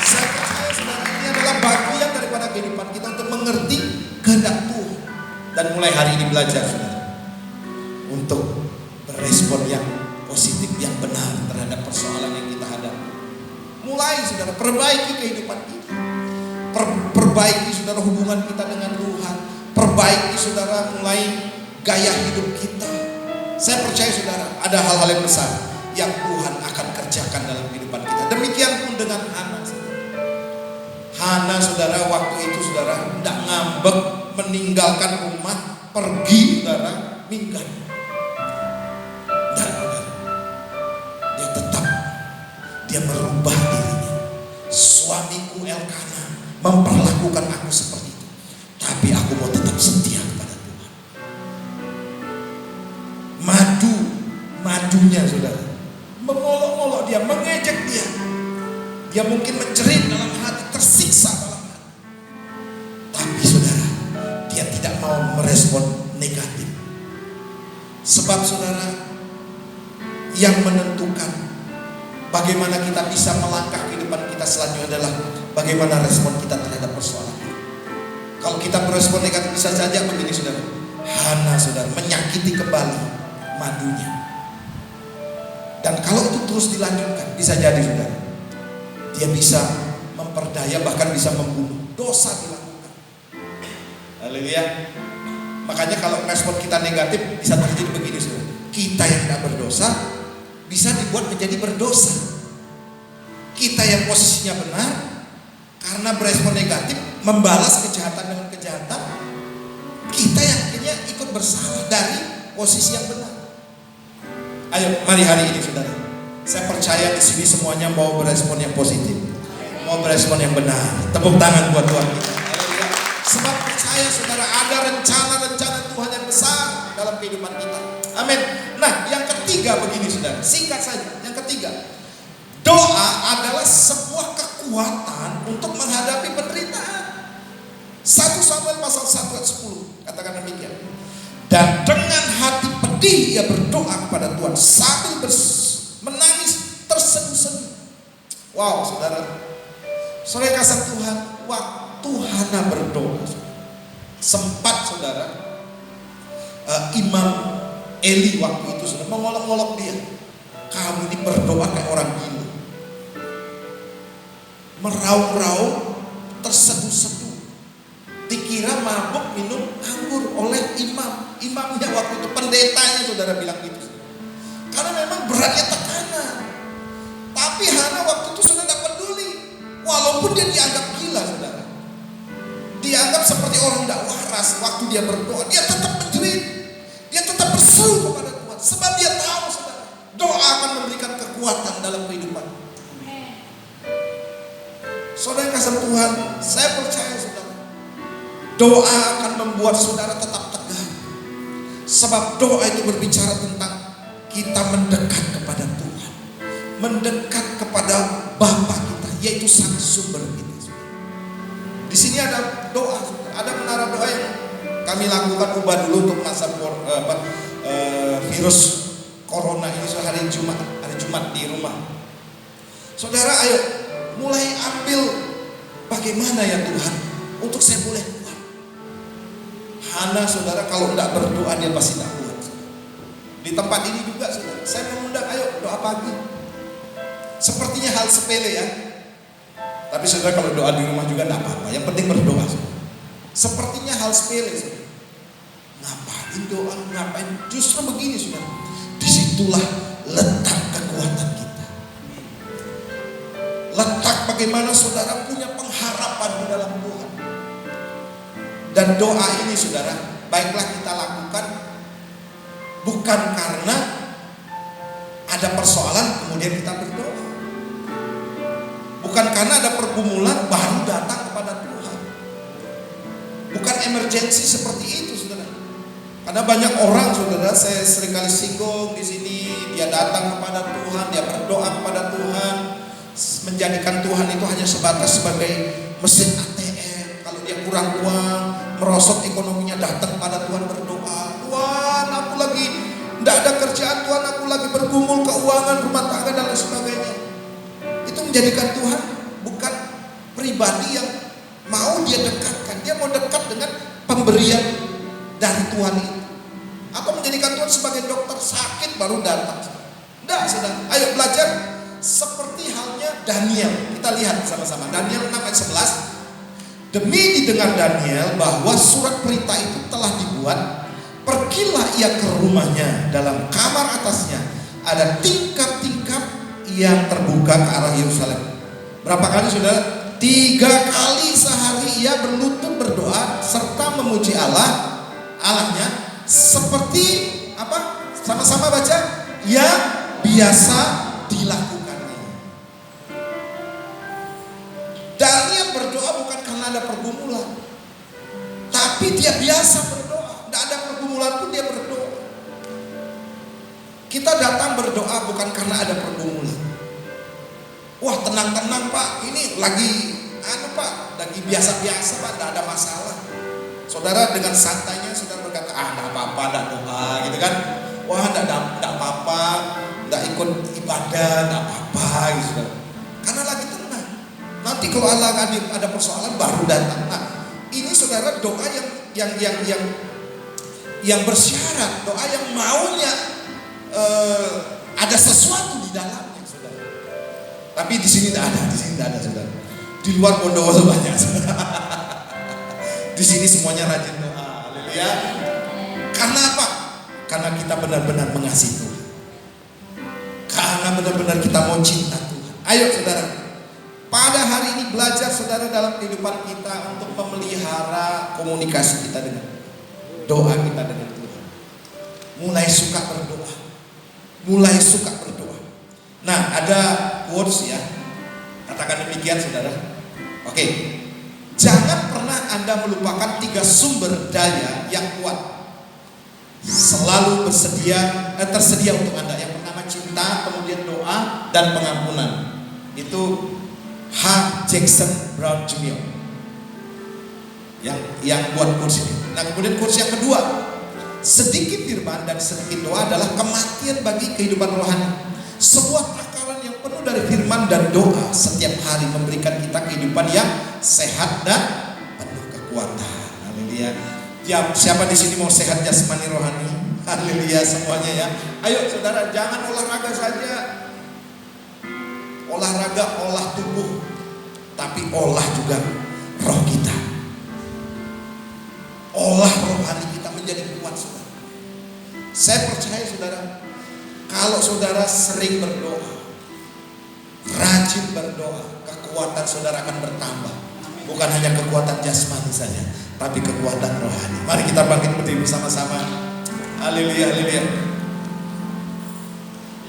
Saya percaya saudara, ini adalah bagian daripada kehidupan kita untuk mengerti kehendak Tuhan. Dan mulai hari ini belajar saudara untuk berespon yang positif, yang benar terhadap persoalan yang kita hadapi. Mulai saudara perbaiki kehidupan kita, perbaiki saudara hubungan kita dengan Tuhan, perbaiki saudara mulai gaya hidup kita. Saya percaya saudara, ada hal-hal yang besar yang Tuhan akan kerjakan dalam kehidupan kita. Demikian pun dengan Hana. Hana saudara, waktu itu saudara tidak ngambek, meninggalkan rumah, pergi saudara, minggat. Dan saudara, dia tetap, dia merubah dirinya. Suamiku Elkana memperlakukan aku seperti itu, tapi aku mau tetap setia kepada Tuhan. Madunya saudara, mengolok-olok dia, mengejek dia. Dia mungkin menjerit dalam hati, tersiksa dalam hati. Tapi saudara, dia tidak mau merespon negatif. Sebab saudara, yang menentukan bagaimana kita bisa melangkah kehidupan kita selanjutnya adalah bagaimana respon kita terhadap persoalan. Kalau kita berespon negatif bisa saja begini saudara, Hana saudara menyakiti kembali madunya. Dan kalau itu terus dilanjutkan, bisa jadi saudara, dia bisa memperdaya, bahkan bisa membunuh. Dosa dilakukan. Haleluya. Makanya kalau respon kita negatif bisa terjadi begini saudara, kita yang tidak berdosa bisa dibuat menjadi berdosa. Kita yang posisinya benar, karena berespon negatif membalas kejahatan dengan kejahatan, kita yang akhirnya ikut bersalah dari posisi yang benar. Ayo, mari hari ini saudara, saya percaya di sini semuanya mau berespon yang positif, mau berespon yang benar. Tepuk tangan buat Tuhan kita. Haleluya. Sebab percaya saudara, ada rencana-rencana Tuhan yang besar dalam kehidupan kita. Amin. Nah, yang ketiga begini saudara, singkat saja. Yang ketiga, doa adalah sebuah kekuatan untuk menghadapi penderitaan. 1 Samuel pasal 1 ayat 10 katakan demikian. Dan dengan hati pedih ia berdoa kepada Tuhan sambil menangis terseduh-seduh. Wow saudara, saudara kasih Tuhan, waktu Hana berdoa, sempat saudara Imam Eli waktu itu sudah mengolok-olok dia. Kamu ini berdoa kayak orang gila, meraung-raung, terseduh-seduh, dikira mabuk minum anggur oleh imamnya waktu itu, pendetanya saudara bilang gitu. Karena memang beratnya tekanan. Tapi Hana waktu itu sudah tidak peduli, walaupun dia dianggap gila saudara, dianggap seperti orang tidak waras. Waktu dia berdoa, dia tetap menjerit, dia tetap berseru kepada Tuhan, sebab dia tahu saudara, doa akan memberikan kekuatan dalam kehidupan. Saudara kasih Tuhan, saya percaya saudara, doa akan membuat saudara tetap tegar. Sebab doa itu berbicara tentang kita mendekat kepada Tuhan, mendekat kepada Bapa kita, yaitu sang sumber kita. Di sini ada doa, ada menara doa yang kami lakukan ubah dulu untuk masa virus corona ini hari Jumat di rumah. Saudara, ayo mulai ambil bagaimana ya Tuhan untuk saya boleh kuat. Hana saudara kalau tidak berdoa dia pasti tidak kuat. Di tempat ini juga saudara, saya mengundang ayo doa pagi. Sepertinya hal sepele ya, tapi saudara kalau doa di rumah juga tidak apa-apa, yang penting berdoa saudara. Sepertinya hal sepele saudara. Ngapain doa, ngapain? Justru begini saudara, disitulah letak kekuatan kita. Letak bagaimana saudara punya pengharapan di dalam Tuhan. Dan doa ini saudara, baiklah kita lakukan bukan karena ada persoalan kemudian kita berdoa, bukan karena ada pergumulan baru datang kepada Tuhan, bukan emergensi seperti itu saudara. Karena banyak orang saudara, saya seringkali singgung di sini, dia datang kepada Tuhan, dia berdoa, berdoa kepada Tuhan, menjadikan Tuhan itu hanya sebatas sebagai mesin ATM. Kalau dia kurang uang, merosot ekonominya, datang pada Tuhan berdoa, Tuhan aku lagi tidak ada kerjaan, Tuhan aku lagi bergumul keuangan rumah tangga dan lain sebagainya. Itu menjadikan Tuhan bukan pribadi yang mau dia dekatkan. Dia mau dekat dengan pemberian dari Tuhan itu. Atau menjadikan Tuhan sebagai dokter, sakit baru datang. Tidak, saudara. Ayo belajar seperti halnya Daniel. Kita lihat sama-sama Daniel 6 ayat 11. Demi didengar Daniel bahwa surat perintah itu telah dibuat, pergilah ia ke rumahnya. Dalam kamar atasnya ada tingkap-tingkap yang terbuka ke arah Yerusalem. Berapa kali saudara? 3 kali sehari ia berlutut berdoa serta memuji Allahnya seperti apa? Sama-sama baca, yang biasa dilakukannya. Daniel berdoa bukan karena ada pergumulan, tapi dia biasa berdoa. Tidak ada pergumulan pun dia berdoa. Kita datang berdoa bukan karena ada pergumulan. Wah, tenang-tenang Pak, ini lagi Pak, lagi biasa-biasa Pak, tidak ada masalah. Saudara dengan santainya saudara berkata, tidak apa-apa, tidak doa gitu kan. Wah, tidak apa-apa, tidak ikut ibadah, tidak apa-apa gitu. Karena lagi tenang. Nanti kalau Allah ada persoalan baru datang. Nah, ini saudara doa yang bersyarat, doa yang maunya ada sesuatu di dalamnya, saudara. Tapi di sini tidak ada, saudara. Di luar Bondowoso banyak, saudara. Di sini semuanya rajin doa. Haleluya. Karena apa? Karena kita benar-benar mengasihi Tuhan. Karena benar-benar kita mau cinta Tuhan. Ayo saudara, pada hari ini belajar saudara dalam kehidupan kita untuk memelihara komunikasi kita dengan doa kita dengan Tuhan. Mulai suka berdoa. Nah, ada quotes ya. Katakan demikian saudara. Oke. Jangan pernah Anda melupakan 3 sumber daya yang kuat. Selalu tersedia untuk Anda. Yang pertama cinta, kemudian doa dan pengampunan. Itu H. Jackson Brown Jr. yang buat kursi ini. Nah, kemudian kursi yang kedua, sedikit firman dan sedikit doa adalah kematian bagi kehidupan rohani. Sebuah takaran yang penuh dari firman dan doa setiap hari memberikan kita kehidupan yang sehat dan penuh kekuatan. Haleluya. Siapa di sini mau sehat jasmani rohani? Haleluya semuanya ya. Ayo saudara, jangan olahraga saja. Olahraga olah tubuh, tapi olah juga roh kita. Olah rohani kita menjadi kuat, saudara. Saya percaya saudara, kalau saudara sering berdoa, rajin berdoa, kekuatan saudara akan bertambah. Bukan hanya kekuatan jasmani saja, tapi kekuatan rohani. Mari kita bangkit berdiri bersama-sama. Haleluya, haleluya.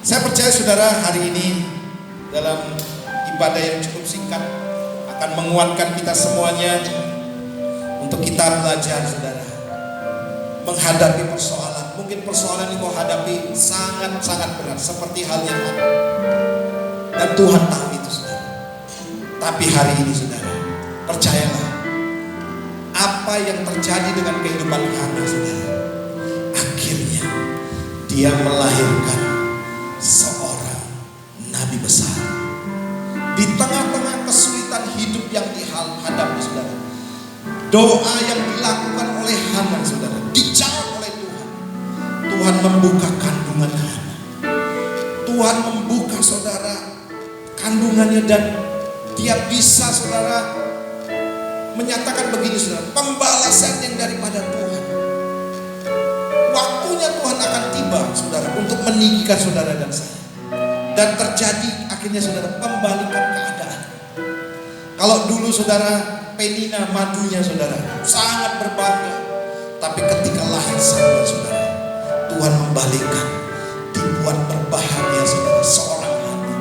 Saya percaya saudara hari ini dalam ibadah yang cukup singkat akan menguatkan kita semuanya untuk kita belajar saudara menghadapi persoalan. Mungkin persoalan yang kau hadapi sangat-sangat berat seperti halnya Hana. Dan Tuhan tahu itu saudara. Tapi hari ini saudara, percayalah, apa yang terjadi dengan kehidupan Hana saudara, akhirnya dia melahirkan seorang nabi besar. Di tengah-tengah kesulitan hidup yang dihadapi saudara, doa yang dilakukan oleh Hana saudara dijawab oleh Tuhan. Tuhan membuka kandungan Hana. Tuhan membuka saudara kandungannya dan dia bisa saudara menyatakan begini saudara, pembalasan yang daripada Tuhan. Waktunya Tuhan akan tiba saudara untuk meninggikan saudara dan saya. Dan terjadi akhirnya saudara pembalikan keadaan. Kalau dulu saudara Penina madunya saudara sangat berbangga, tapi ketika lahir Samuel saudara, Tuhan membalikkan, dibuat berbahagia saudara seorang Hana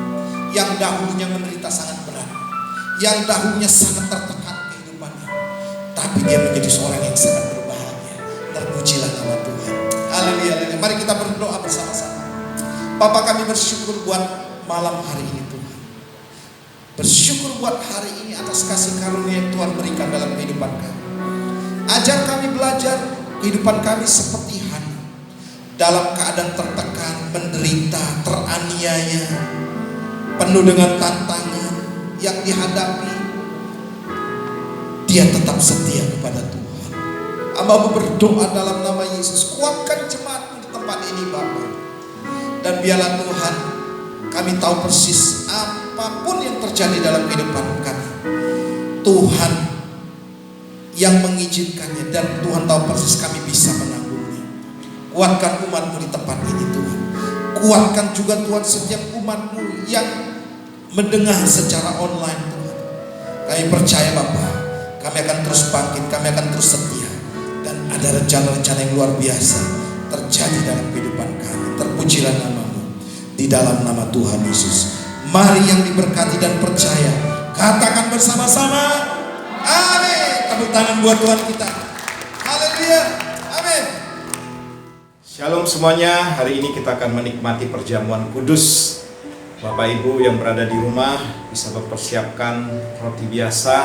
yang dahulunya menderita sangat berat, yang dahulunya sangat tertekan kehidupannya, tapi dia menjadi seorang yang sangat berbahagia. Terpujilah nama Tuhan. Haleluya. Mari kita berdoa bersama-sama. Bapa, kami bersyukur buat malam hari ini Tuhan. Bersyukur buat hari ini atas kasih karunia yang Tuhan berikan dalam kehidupan kami. Ajar kami belajar kehidupan kami seperti Hana, dalam keadaan tertekan, menderita, teraniaya, penuh dengan tantangan yang dihadapi, dia tetap setia kepada Tuhan. Hamba berdoa dalam nama Yesus, kuatkan jemaat-Mu di tempat ini Bapa. Dan biarlah Tuhan, kami tahu persis apapun yang terjadi dalam kehidupan kami, Tuhan yang mengizinkannya, dan Tuhan tahu persis kami bisa menanggungnya. Kuatkan umat-Mu di tempat ini Tuhan. Kuatkan juga Tuhan setiap umat-Mu yang mendengar secara online Tuhan. Kami percaya Bapa, kami akan terus bangkit, kami akan terus setia, dan ada rencana-rencana yang luar biasa terjadi dalam kehidupan kami. Terpujilah nama-Mu di dalam nama Tuhan Yesus. Mari yang diberkati dan percaya, katakan bersama-sama amin. Tepuk tangan buat Tuhan kita. Haleluya. Amin. Shalom semuanya. Hari ini kita akan menikmati perjamuan kudus. Bapak Ibu yang berada di rumah bisa mempersiapkan roti biasa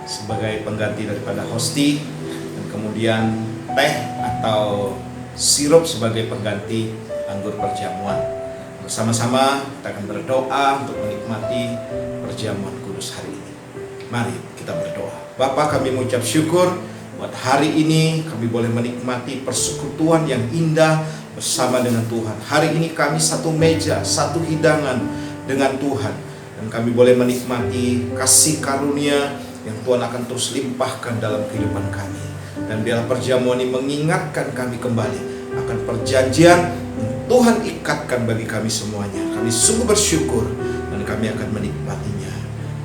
sebagai pengganti daripada hosti, dan kemudian teh atau sirup sebagai pengganti anggur perjamuan. Bersama-sama kita akan berdoa untuk menikmati perjamuan kudus hari ini. Mari kita berdoa. Bapa, kami mengucap syukur buat hari ini kami boleh menikmati persekutuan yang indah bersama dengan Tuhan. Hari ini kami satu meja, satu hidangan dengan Tuhan, dan kami boleh menikmati kasih karunia yang Tuhan akan terus limpahkan dalam kehidupan kami. Dan biarlah perjamuan ini mengingatkan kami kembali akan perjanjian yang Tuhan ikatkan bagi kami semuanya. Kami sungguh bersyukur dan kami akan menikmatinya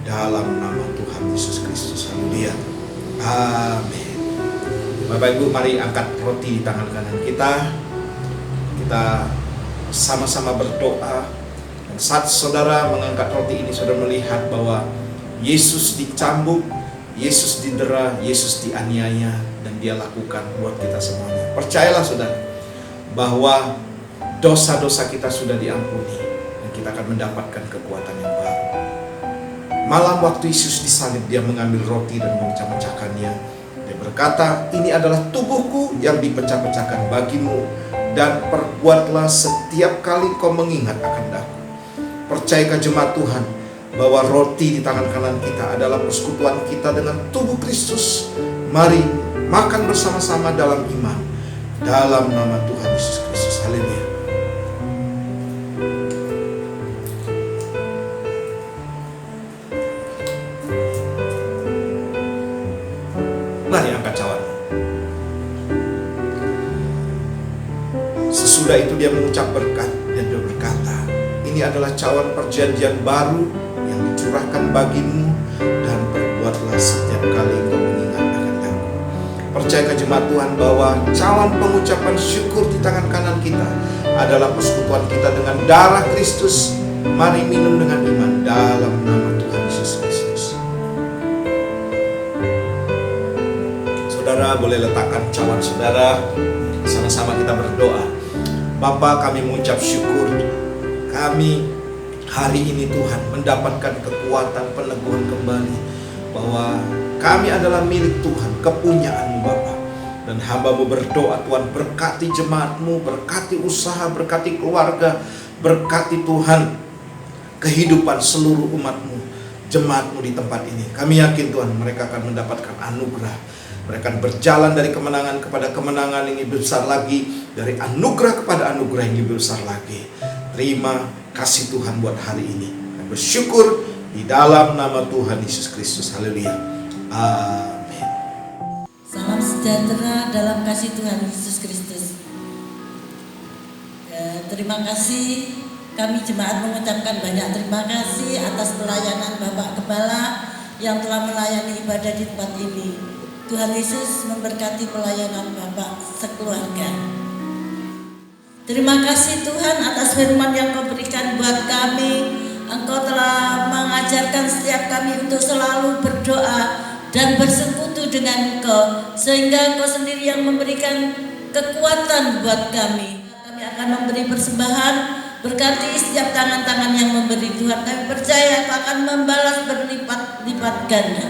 dalam nama Tuhan Yesus Kristus. Haleluya. Amin. Bapak Ibu, mari angkat roti di tangan kanan kita. Kita sama-sama berdoa. Dan saat saudara mengangkat roti ini, saudara melihat bahwa Yesus dicambuk, Yesus didera, Yesus dianiaya, dan Dia lakukan buat kita semuanya. Percayalah saudara, bahwa dosa-dosa kita sudah diampuni, dan kita akan mendapatkan kekuatan yang baru. Malam waktu Yesus disalib, Dia mengambil roti dan memecah-mecahkannya. Dia berkata, ini adalah tubuhku yang dipecah-pecahkan bagimu, dan perbuatlah setiap kali kau mengingat akan aku. Percayakah jemaat Tuhan bahwa roti di tangan kanan kita adalah persekutuan kita dengan tubuh Kristus? Mari makan bersama-sama dalam iman, dalam nama Tuhan Yesus Kristus. Haleluya. Mari angkat cawan. Sesudah itu dia mengucap berkat dan dia berkata, ini adalah cawan perjanjian baru yang dicurahkan bagimu, dan perbuatlah setiap kali engkau mengingat akan aku. Percayakah jemaat Tuhan bahwa cawan pengucapan syukur di tangan kanan kita adalah persekutuan kita dengan darah Kristus. Mari minum dengan iman dalam nama Tuhan Yesus Kristus. Saudara boleh letakkan cawan saudara. Sama-sama kita berdoa. Bapa, kami mengucap syukur. Kami hari ini Tuhan mendapatkan kekuatan peneguhan kembali bahwa kami adalah milik Tuhan, kepunyaan-Mu Bapa. Dan hamba-Mu berdoa Tuhan, berkati jemaat-Mu, berkati usaha, berkati keluarga, berkati Tuhan kehidupan seluruh umat-Mu, jemaat-Mu di tempat ini. Kami yakin Tuhan mereka akan mendapatkan anugerah. Mereka akan berjalan dari kemenangan kepada kemenangan yang lebih besar lagi, dari anugerah kepada anugerah yang lebih besar lagi. Terima kasih Tuhan buat hari ini. Dan bersyukur di dalam nama Tuhan Yesus Kristus. Haleluya. Amin. Salam sejahtera dalam kasih Tuhan Yesus Kristus. Terima kasih. Kami jemaat mengucapkan banyak terima kasih atas pelayanan Bapak Kepala yang telah melayani ibadah di tempat ini. Tuhan Yesus memberkati pelayanan Bapak sekeluarga. Terima kasih Tuhan atas firman yang Kau berikan buat kami. Engkau telah mengajarkan setiap kami untuk selalu berdoa dan bersekutu dengan Engkau, sehingga Engkau sendiri yang memberikan kekuatan buat kami. Kami akan memberi persembahan Berkati setiap tangan-tangan yang memberi Tuhan. Kami percaya Kau akan membalas berlipat-lipat ganda.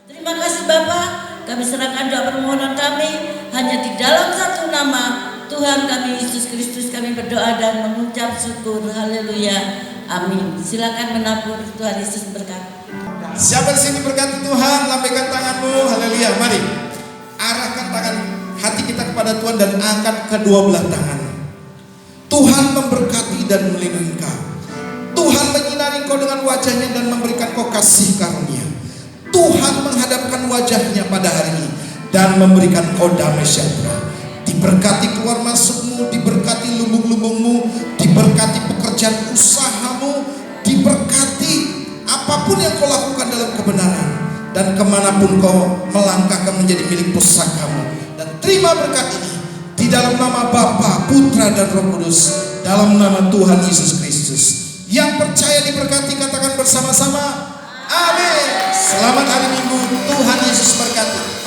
Terima kasih Bapa. Kami serahkan doa permohonan kami hanya di dalam satu nama Tuhan kami Yesus Kristus. Kami berdoa dan mengucap syukur. Haleluya. Amin. Silakan menabur. Tuhan Yesus berkati. Siapa di sini berkati Tuhan, lambaikan tanganmu. Haleluya. Mari arahkan tangan hati kita kepada Tuhan dan angkat kedua belah tangan. Tuhan memberkati dan melindungi kau. Tuhan menyinari kau dengan wajahnya dan memberikan kau kasih karunia. Tuhan menghadapkan wajahnya pada hari ini dan memberikan kau damai sejahtera. Diberkati keluar masukmu, diberkati lubung-lubungmu, diberkati pekerjaan usahamu, diberkati apapun yang kau lakukan dalam kebenaran, dan kemanapun kau melangkah akan menjadi milik pusakamu. Dan terima berkat ini di dalam nama Bapa, Putra dan Roh Kudus, dalam nama Tuhan Yesus Kristus. Yang percaya diberkati katakan bersama-sama amin. Selamat hari Minggu, Tuhan Yesus berkati.